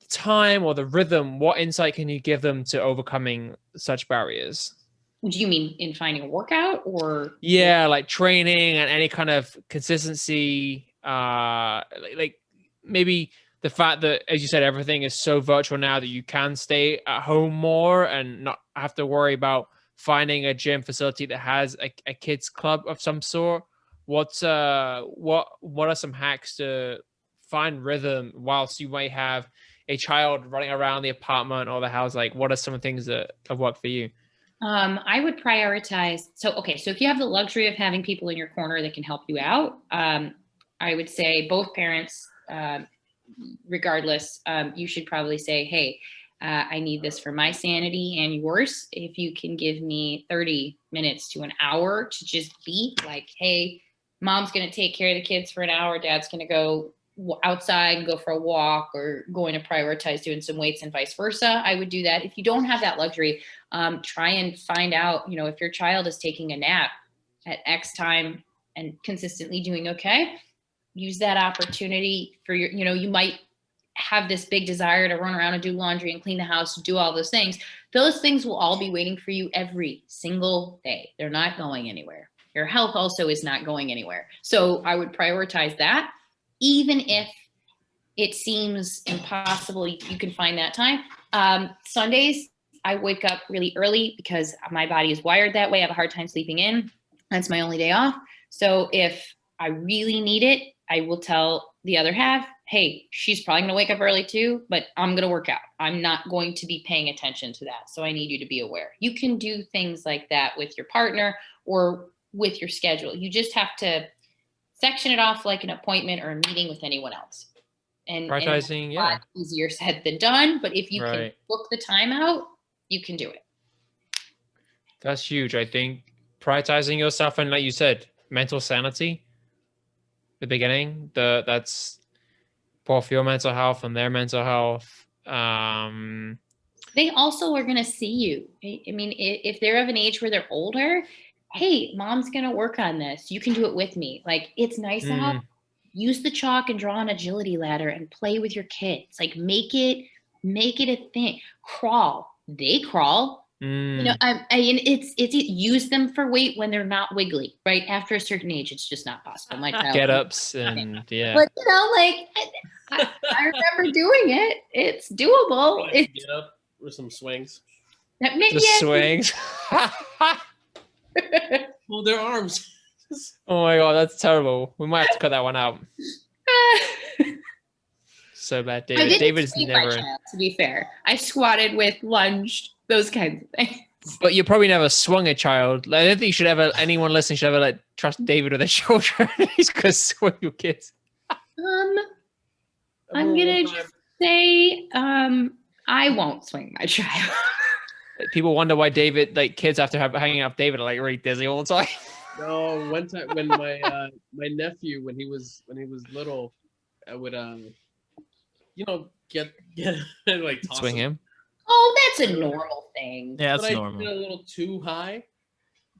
time or the rhythm, what insight can you give them to overcoming such barriers? Do you mean in finding a workout, or? Yeah, like training and any kind of consistency, like maybe the fact that, as you said, everything is so virtual now that you can stay at home more and not have to worry about finding a gym facility that has a kids club of some sort. What are some hacks to find rhythm whilst you might have a child running around the apartment or the house? Like, what are some things that have worked for you? I would prioritize. So if you have the luxury of having people in your corner that can help you out, I would say both parents, regardless, you should probably say, hey, I need this for my sanity and yours. If you can give me 30 minutes to an hour to just be like, hey, mom's going to take care of the kids for an hour. Dad's going to go outside and go for a walk, or going to prioritize doing some weights and vice versa. I would do that. If you don't have that luxury, try and find out, if your child is taking a nap at X time and consistently doing okay, use that opportunity for your, you might have this big desire to run around and do laundry and clean the house, do all those things. Those things will all be waiting for you every single day. They're not going anywhere. Your health also is not going anywhere. So I would prioritize that. Even if it seems impossible, you can find that time. Sundays, I wake up really early because my body is wired that way. I have a hard time sleeping in. That's my only day off. So if I really need it, I will tell the other half, hey, she's probably going to wake up early too, but I'm going to work out. I'm not going to be paying attention to that. So I need you to be aware. You can do things like that with your partner or with your schedule. You just have to section it off like an appointment or a meeting with anyone else. And prioritizing, yeah, easier said than done. But if you can book the time out, you can do it. That's huge. I think prioritizing yourself, and like you said, mental sanity. The beginning, that's both your mental health and their mental health. They also are going to see you. I mean, if they're of an age where they're older, hey, mom's going to work on this. You can do it with me. Like, it's nice out. Use the chalk and draw an agility ladder and play with your kids. Like, make it a thing. Crawl. They crawl. It's use them for weight when they're not wiggly, right? After a certain age, it's just not possible. My child get ups and yeah. But I remember doing it. It's doable. It's get up with some swings. Swings. Well, their arms. Oh my god, that's terrible. We might have to cut that one out. So bad, David. David's never. Child, to be fair, I squatted with, lunged, those kinds of things. But you probably never swung a child. I don't think you should ever. Anyone listening should ever like trust David with their children. He's gonna swing your kids. I'm gonna just say I won't swing my child. People wonder why David, like kids after hanging out with David, are like really dizzy all the time. No, one time when my my nephew when he was little, I would get like toss Swing him. Oh, that's a normal thing. Yeah, But that's I normal. did a little too high.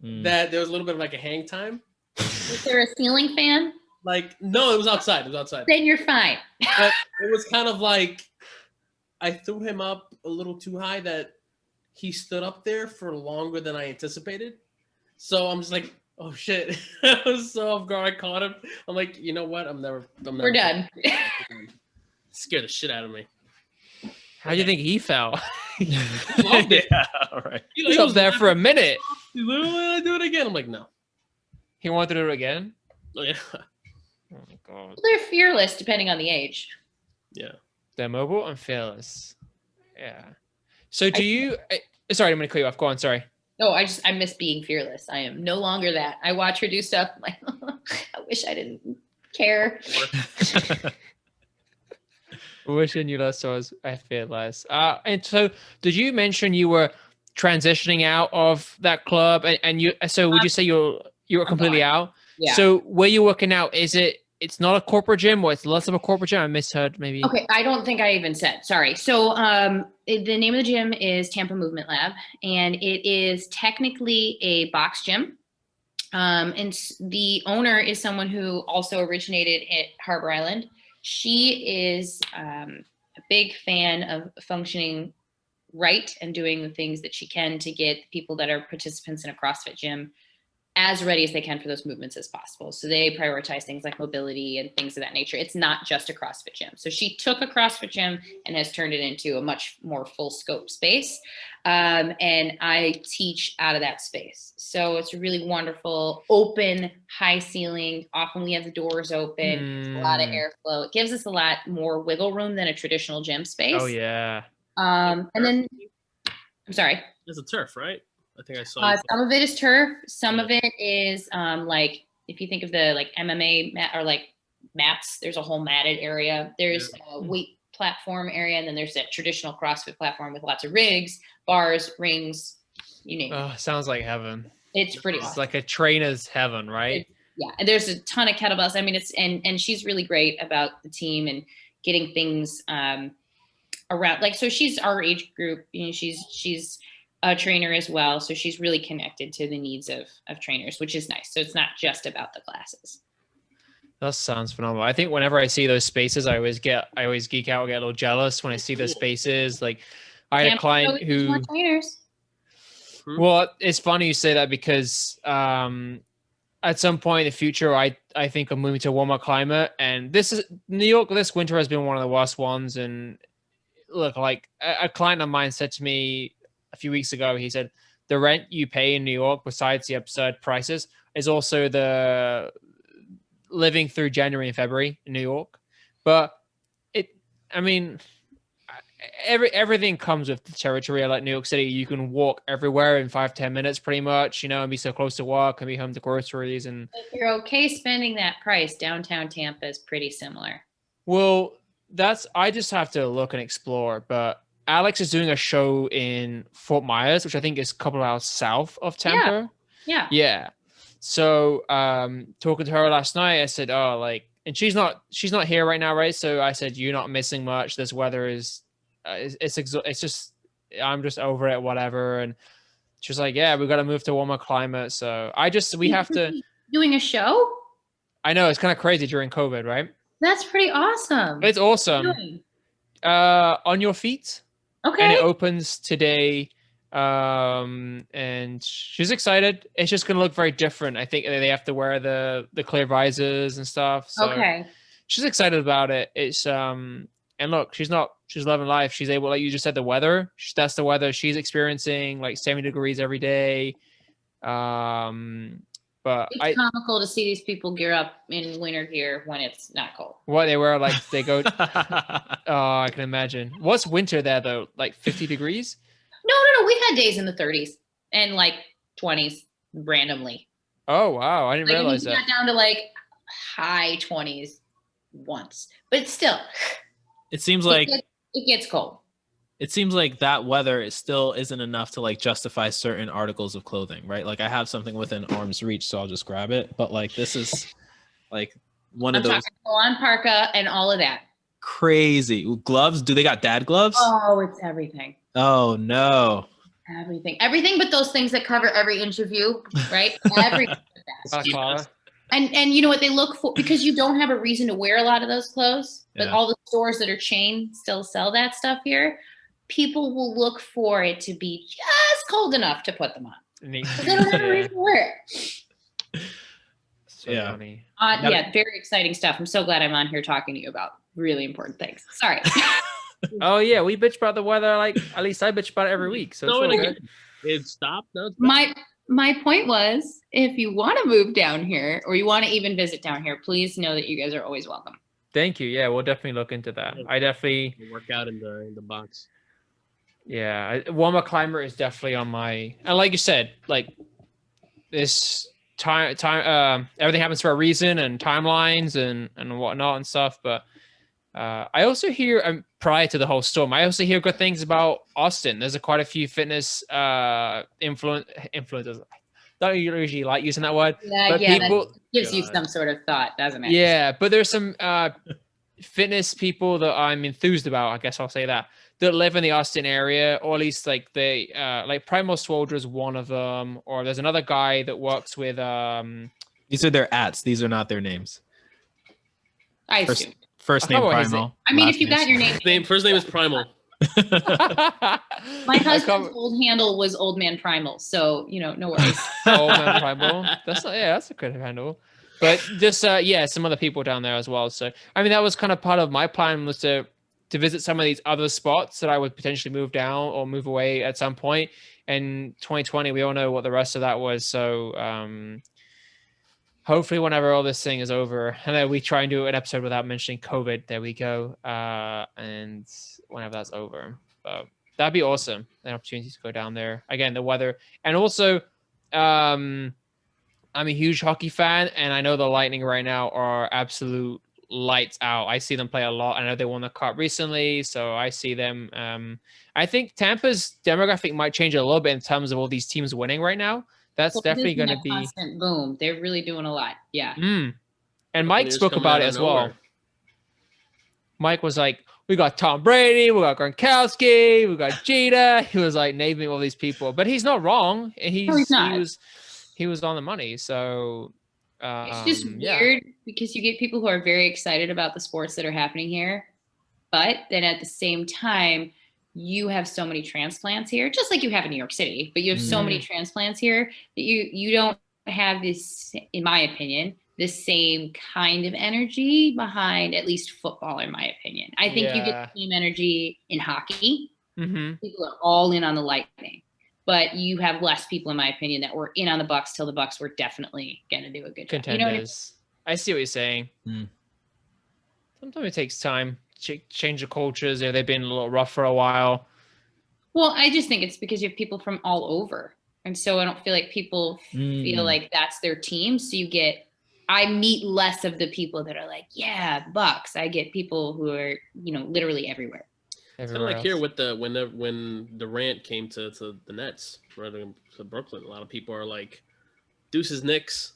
Mm. That there was a little bit of like a hang time. Is there a ceiling fan? Like no, it was outside. It was outside. Then you're fine. But it was kind of like I threw him up a little too high that he stood up there for longer than I anticipated. So I'm just like, oh shit. I was so off guard. I caught him. I'm like, you know what? I'm never We're done. Scared the shit out of me. How do you think he fell? Loved it. Yeah, all right. He was up there for a minute. He's like, "Oh, do it again." I'm like, no. He wanted to do it again. Oh, yeah. Oh my god. They're fearless depending on the age. Yeah. They're mobile and fearless. Yeah. So do you? Sorry, I'm gonna cut you off. Go on. Sorry. No, I miss being fearless. I am no longer that. I watch her do stuff. I'm like, I wish I didn't care. Wishing you less, so I fear less. And so, did you mention you were transitioning out of that club, and you? So, would you say you were completely out? Yeah. So, where you're working out, is it? It's not a corporate gym, or it's less of a corporate gym? I misheard, maybe. Okay, I don't think I even said. Sorry. So, the name of the gym is Tampa Movement Lab, and it is technically a box gym. And the owner is someone who also originated at Harbor Island. She is a big fan of functioning right and doing the things that she can to get people that are participants in a CrossFit gym as ready as they can for those movements as possible. So they prioritize things like mobility and things of that nature. It's not just a CrossFit gym. So she took a CrossFit gym and has turned it into a much more full scope space. And I teach out of that space. So it's a really wonderful, open, high ceiling. Often we have the doors open, a lot of airflow. It gives us a lot more wiggle room than a traditional gym space. Oh yeah. And then, I'm sorry. It's a turf, right? I think I saw. Some of it is turf. Some of it is like if you think of the like MMA mat or like mats. There's a whole matted area. There's a weight platform area, and then there's that traditional CrossFit platform with lots of rigs, bars, rings, you name it. Oh, sounds like heaven. It's pretty It's awesome. like a trainer's heaven, right? Yeah, and there's a ton of kettlebells. I mean, it's and she's really great about the team and getting things around. Like, so she's our age group. You know, she's a trainer as well, so she's really connected to the needs of trainers, which is nice. So it's not just about the classes. That sounds phenomenal. I think whenever I see those spaces, I always geek out, get a little jealous when I see those spaces. Like, I had a client who. More trainers. Well, it's funny you say that because at some point in the future, I think I'm moving to a warmer climate, and this is New York. This winter has been one of the worst ones. And look, like a client of mine said to me a few weeks ago, he said the rent you pay in New York, besides the absurd prices, is also the living through January and February in New York. But everything comes with the territory. Like New York City, you can walk everywhere in 5-10 minutes pretty much, you know, and be so close to work and be home to groceries. And if you're okay spending that price, downtown Tampa is pretty similar. Well, I just have to look and explore. But Alex is doing a show in Fort Myers, which I think is a couple of hours south of Tampa. Yeah. So talking to her last night, I said, oh, like, and she's not here right now, right? So I said, you're not missing much. This weather is it's just, I'm just over it, whatever. And she's like, yeah, we got to move to warmer climate. So we have to. Doing a show? I know, it's kind of crazy during COVID, right? That's pretty awesome. It's awesome. On Your Feet. Okay. And it opens today. And she's excited. It's just going to look very different. I think they have to wear the clear visors and stuff. So okay. She's excited about it. It's, and look, she's loving life. She's able, like you just said, the weather. That's the weather she's experiencing, like 70 degrees every day. But it's comical to see these people gear up in winter gear when it's not cold. What they wear, like they go. Oh, I can imagine. What's winter there though? Like 50 degrees? No. We've had days in the 30s. and like 20s randomly. Oh wow, I didn't Like, I mean, realize he that. got down to like high 20s once, but still, It seems it like gets, it gets cold. that weather is still isn't enough to like justify certain articles of clothing, right? Like I have something within arm's reach, so I'll just grab it. But like this is like one I'm of those talking full-on parka and all of that. crazy gloves. Do they got dad gloves? Oh, it's everything. Oh no. Everything but those things that cover every inch of you, right? Everything but that. Balaclava. And you know what they look for, because you don't have a reason to wear a lot of those clothes, but Yeah. all the stores that are chain still sell that stuff here. People will look for it to be just cold enough to put them on. They don't have a reason to wear it. So Yeah. funny. Yeah, very exciting stuff. I'm so glad I'm on here talking to you about really important things. Sorry. Oh yeah, we bitch about the weather. Like at least I bitch about it every week. So it's all good. It stopped. No, it's back. My point was, if you want to move down here or you want to even visit down here, please know that you guys are always welcome. Thank you. Yeah, we'll definitely look into that. I definitely work out in the box. Yeah, warmer climate is definitely on my. And like you said, like this time, everything happens for a reason, and timelines and whatnot and stuff. But I also hear, prior to the whole storm, I also hear good things about Austin. There's quite a few fitness influencers. Don't usually like using that word, but people that gives you some sort of thought, doesn't it? Yeah, but there's some fitness people that I'm enthused about. I guess I'll say that live in the Austin area, or at least like they like Primal Soldier is one of them, or there's another guy that works with These are their ats. These are not their names. I assume. First name Primal. I mean, if you got your name. First name is Primal. My husband's old handle was Old Man Primal, so no worries. Old Man Primal. That's a good handle. But just some other people down there as well. So I mean, that was kind of part of my plan, was to visit some of these other spots that I would potentially move down or move away at some point. And 2020, we all know what the rest of that was. So hopefully whenever all this thing is over, and then we try and do an episode without mentioning COVID, there we go. And whenever that's over, that'd be awesome. An opportunity to go down there again, the weather. And also, I'm a huge hockey fan, and I know the Lightning right now are absolute lights out. I see them play a lot. I know they won the cup recently, so I see them. I think Tampa's demographic might change a little bit in terms of all these teams winning right now. That's definitely going to be constant boom. They're really doing a lot. Yeah. And Mike spoke about it as well. Mike was like, we got Tom Brady, we got Gronkowski, we got Jeter. He was like naming all these people, but he's not wrong. He's not. He was on the money. So it's just weird because you get people who are very excited about the sports that are happening here, but then at the same time, you have so many transplants here, just like you have in New York City, but you have so many transplants here that you don't have this, in my opinion, the same kind of energy behind at least football, in my opinion. I think you get the same energy in hockey. People are all in on the Lightning, but you have less people, in my opinion, that were in on the Bucks till the Bucks were definitely going to do a good job. Contenders. You know what I mean? I see what you're saying. Sometimes it takes time. Change the cultures. They've been a little rough for a while. Well, I just think it's because you have people from all over. And so I don't feel like people feel like that's their team. So I meet less of the people that are like, yeah, Bucks. I get people who are, literally everywhere. It's kind of like here with when Durant came to the Nets, rather to Brooklyn. A lot of people are like, deuces Knicks.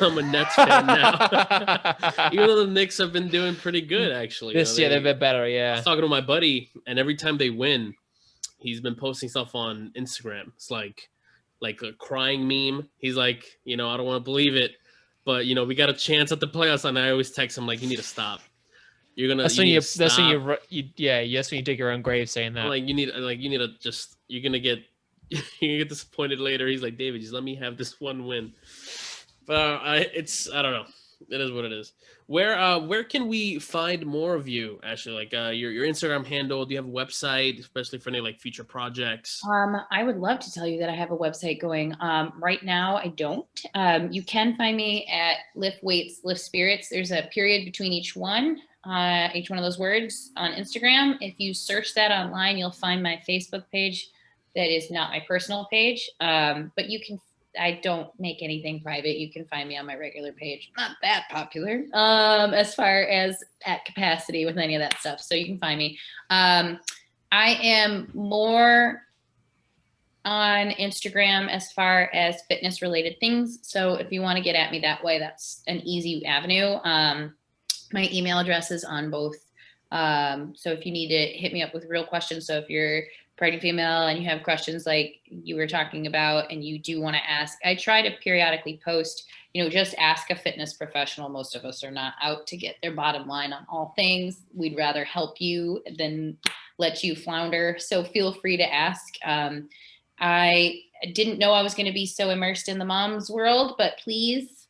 I'm a Nets fan now. Even though the Knicks have been doing pretty good, actually. This year they've been better, yeah. I was talking to my buddy, and every time they win, he's been posting stuff on Instagram. It's like a crying meme. He's like, I don't want to believe it, but we got a chance at the playoffs, and I always text him like, you need to stop. You're gonna. That's when you dig your own grave saying that. You need to just. You're gonna get disappointed later. He's like, David, just let me have this one win. But I don't know. It is what it is. Where can we find more of you, Ashely? Like your Instagram handle? Do you have a website, especially for any future projects? I would love to tell you that I have a website going. Right now I don't. You can find me at Lift Weights, Lift Spirits. There's a period between each one of those words on Instagram. If you search that online, you'll find my Facebook page. that is not my personal page. But you can, I don't make anything private. You can find me on my regular page. Not that popular as far as at capacity with any of that stuff. So you can find me. I am more on Instagram as far as fitness related things. So if you want to get at me that way, that's an easy avenue. My email address is on both. So if you need to hit me up with real questions, so if you're pregnant female and you have questions like you were talking about and you do want to ask, I try to periodically post, just ask a fitness professional. Most of us are not out to get their bottom line on all things. We'd rather help you than let you flounder. So feel free to ask. I didn't know I was going to be so immersed in the mom's world, but please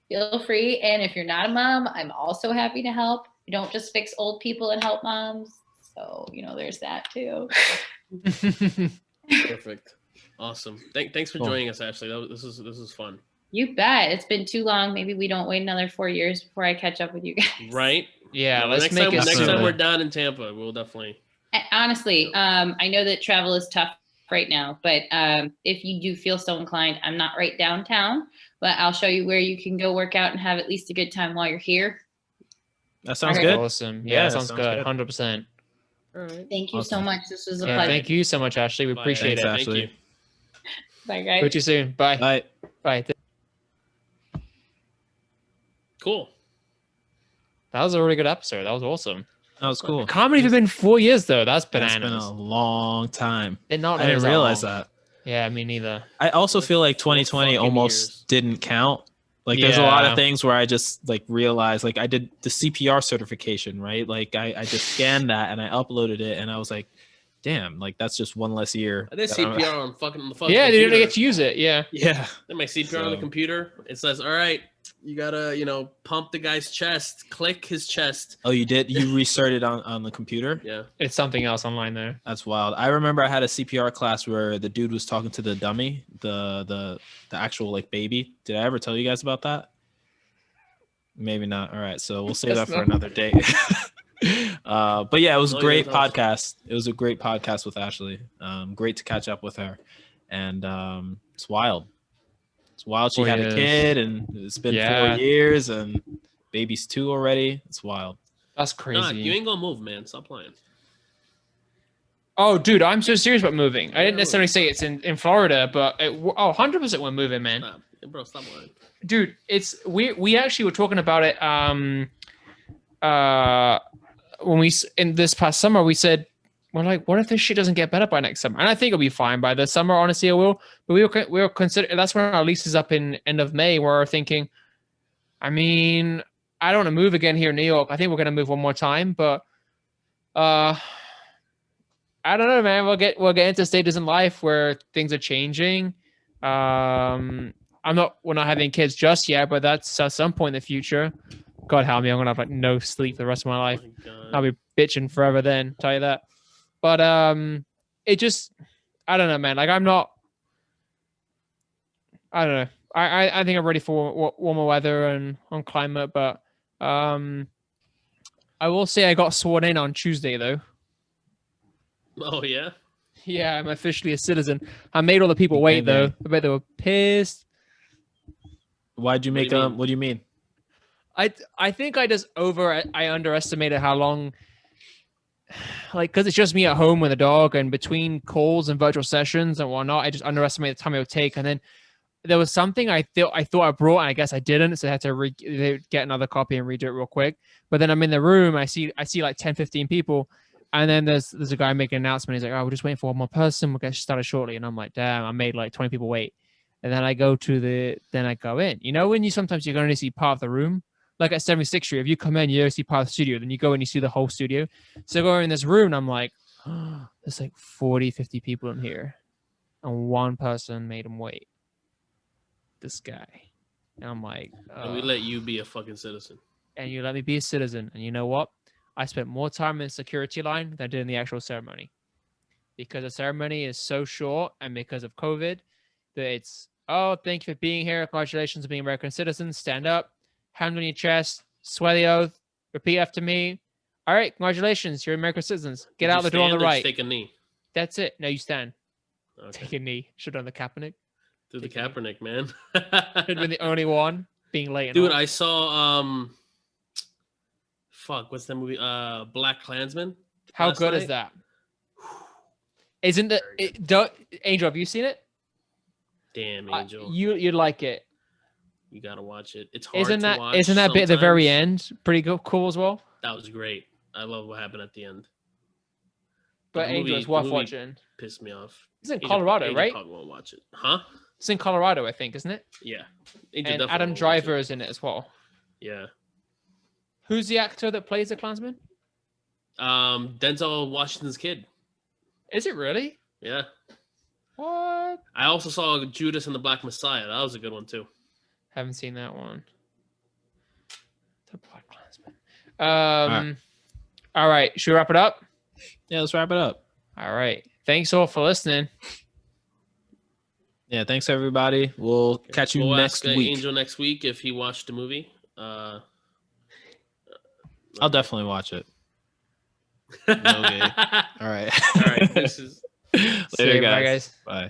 feel free. And if you're not a mom, I'm also happy to help. You don't just fix old people and help moms. So, there's that too. Perfect. Awesome. Thanks for joining us, Ashley. This is fun. You bet. It's been too long. Maybe we don't wait another 4 years before I catch up with you guys. Right? Yeah, No, let's next make time, it next soon. time we're down in Tampa, we'll definitely. Honestly, I know that travel is tough right now, but if you do feel so inclined, I'm not right downtown, but I'll show you where you can go work out and have at least a good time while you're here. That sounds Okay. good. Awesome. Yeah, that sounds good. 100%. All right. Thank you so Awesome. much. This was a Yeah, pleasure. thank you so much, Ashley. We Bye, appreciate Thanks, it. Ashley. Thank you. Bye, Talk guys. to you soon. Bye. Bye. Bye. Cool. That was a really good episode. That was awesome. That was cool. I can't believe it's been 4 years though. That's That's bananas. been a long time. Did not I know it didn't was that realize long. that. Yeah, me neither. I also feel like 2020 fucking almost years. didn't count. Like there's a lot Yeah. of things where I just like realized, like I did the CPR certification, right? Like I just scanned that and I uploaded it and I was like, damn, like that's just one less year. I did that I'm- CPR on the fucking Yeah, they computer. didn't get to use it. Yeah. Yeah. I did my CPR on the So- computer. It says, all right, you gotta, pump the guy's chest, click his chest. Oh, you did? You restarted on the computer? Yeah. It's something else online there. That's wild. I remember I had a CPR class where the dude was talking to the dummy, the actual like baby. Did I ever tell you guys about that? Maybe not. All right, so we'll save that Guess for not. another day. But yeah, it was a No, you great didn't tell us. podcast. It was a great podcast with Ashley. Great to catch up with her, and it's wild. It's wild. She 4 had a years. kid, and it's been Yeah. 4 years, and baby's 2 already. It's wild. That's crazy. Nah, you ain't gonna move, man. Stop playing. Oh, dude, I'm so serious about moving. I Yeah, didn't necessarily say it's in Florida, but 100% we're moving, man. Stop. Bro, stop lying. Dude, we actually were talking about it when we in this past summer. We said we're like, what if this shit doesn't get better by next summer? And I think it'll be fine by the summer. Honestly, it will. But we were considering, that's when our lease is up in end of May. We're thinking, I mean, I don't want to move again here in New York. I think we're gonna move one more time, but I don't know, man. We'll get into stages in life where things are changing. We're not having kids just yet, but that's at some point in the future. God help me, I'm gonna have like no sleep the rest of my life. Oh my God. I'll be bitching forever then, tell you that. But it just, I don't know, man. Like I don't know. I think I'm ready for warmer weather and on climate, but I will say I got sworn in on Tuesday though. Oh yeah. Yeah, I'm officially a citizen. I made all the people wait Hey, man. though. I bet they were pissed. Why'd you What do make you mean? What do you mean? I think I underestimated how long, like, because it's just me at home with a dog, and between calls and virtual sessions and whatnot, I just underestimated the time it would take. And then there was something I thought I brought, and I guess I didn't, so I had to get another copy and redo it real quick. But then I'm in the room, I see like 10, 15 people, and then there's a guy making an announcement. He's like, "Oh, we're just waiting for one more person. We'll get started shortly." And I'm like, "Damn, I made like 20 people wait." And then I go in. You know, when you sometimes you're going to see part of the room. Like at 76th Street, if you come in, you see part of the studio, then you go and you see the whole studio. So I go in this room and I'm like, oh, there's like 40, 50 people in here. And one person made him wait. This guy. And I'm like, And we let you be a fucking citizen. and you let me be a citizen. And you know what? I spent more time in the security line than I did in the actual ceremony. Because the ceremony is so short and because of COVID, that it's, oh, thank you for being here. Congratulations on being American citizens. Stand up. Hand on your chest, swear the oath, repeat after me. All right, congratulations, you're American citizens. Get Did out you the door on the stand or just right. Take a knee. That's it. No, you stand. Okay. Take a knee. Should have done the Kaepernick. Through the Take a Kaepernick, man. Should have been the only one being late. Dude, I saw what's that movie? Black Klansman. How last good is night. that? Isn't Angel? Have you seen it? Damn, Angel. You'd like it. You gotta watch it. It's hard Isn't to that watch. isn't that bit at the very sometimes. end pretty cool as well? That was great. I love what happened at the end. But the Angel, movie- it's worth the movie watching. Pissed me off. It's in Angel- Colorado, Angel right? probably won't watch it, huh? It's in Colorado, I think, isn't it? Yeah. Angel And definitely Adam won't watch Driver it. is in it as well. Yeah. Who's the actor that plays the Klansman? Denzel Washington's kid. Is it really? Yeah. What? I also saw Judas and the Black Messiah. That was a good one too. Haven't seen that one. The Black Klansman. right. All right. Should we wrap it up? Yeah, let's wrap it up. All right. Thanks all for listening. Yeah, thanks everybody. We'll catch you We'll next ask week. Angel next week if he watched the movie. I'll definitely watch it. Okay. All right. All right. This is. See Later, you. Bye, guys. guys. Bye.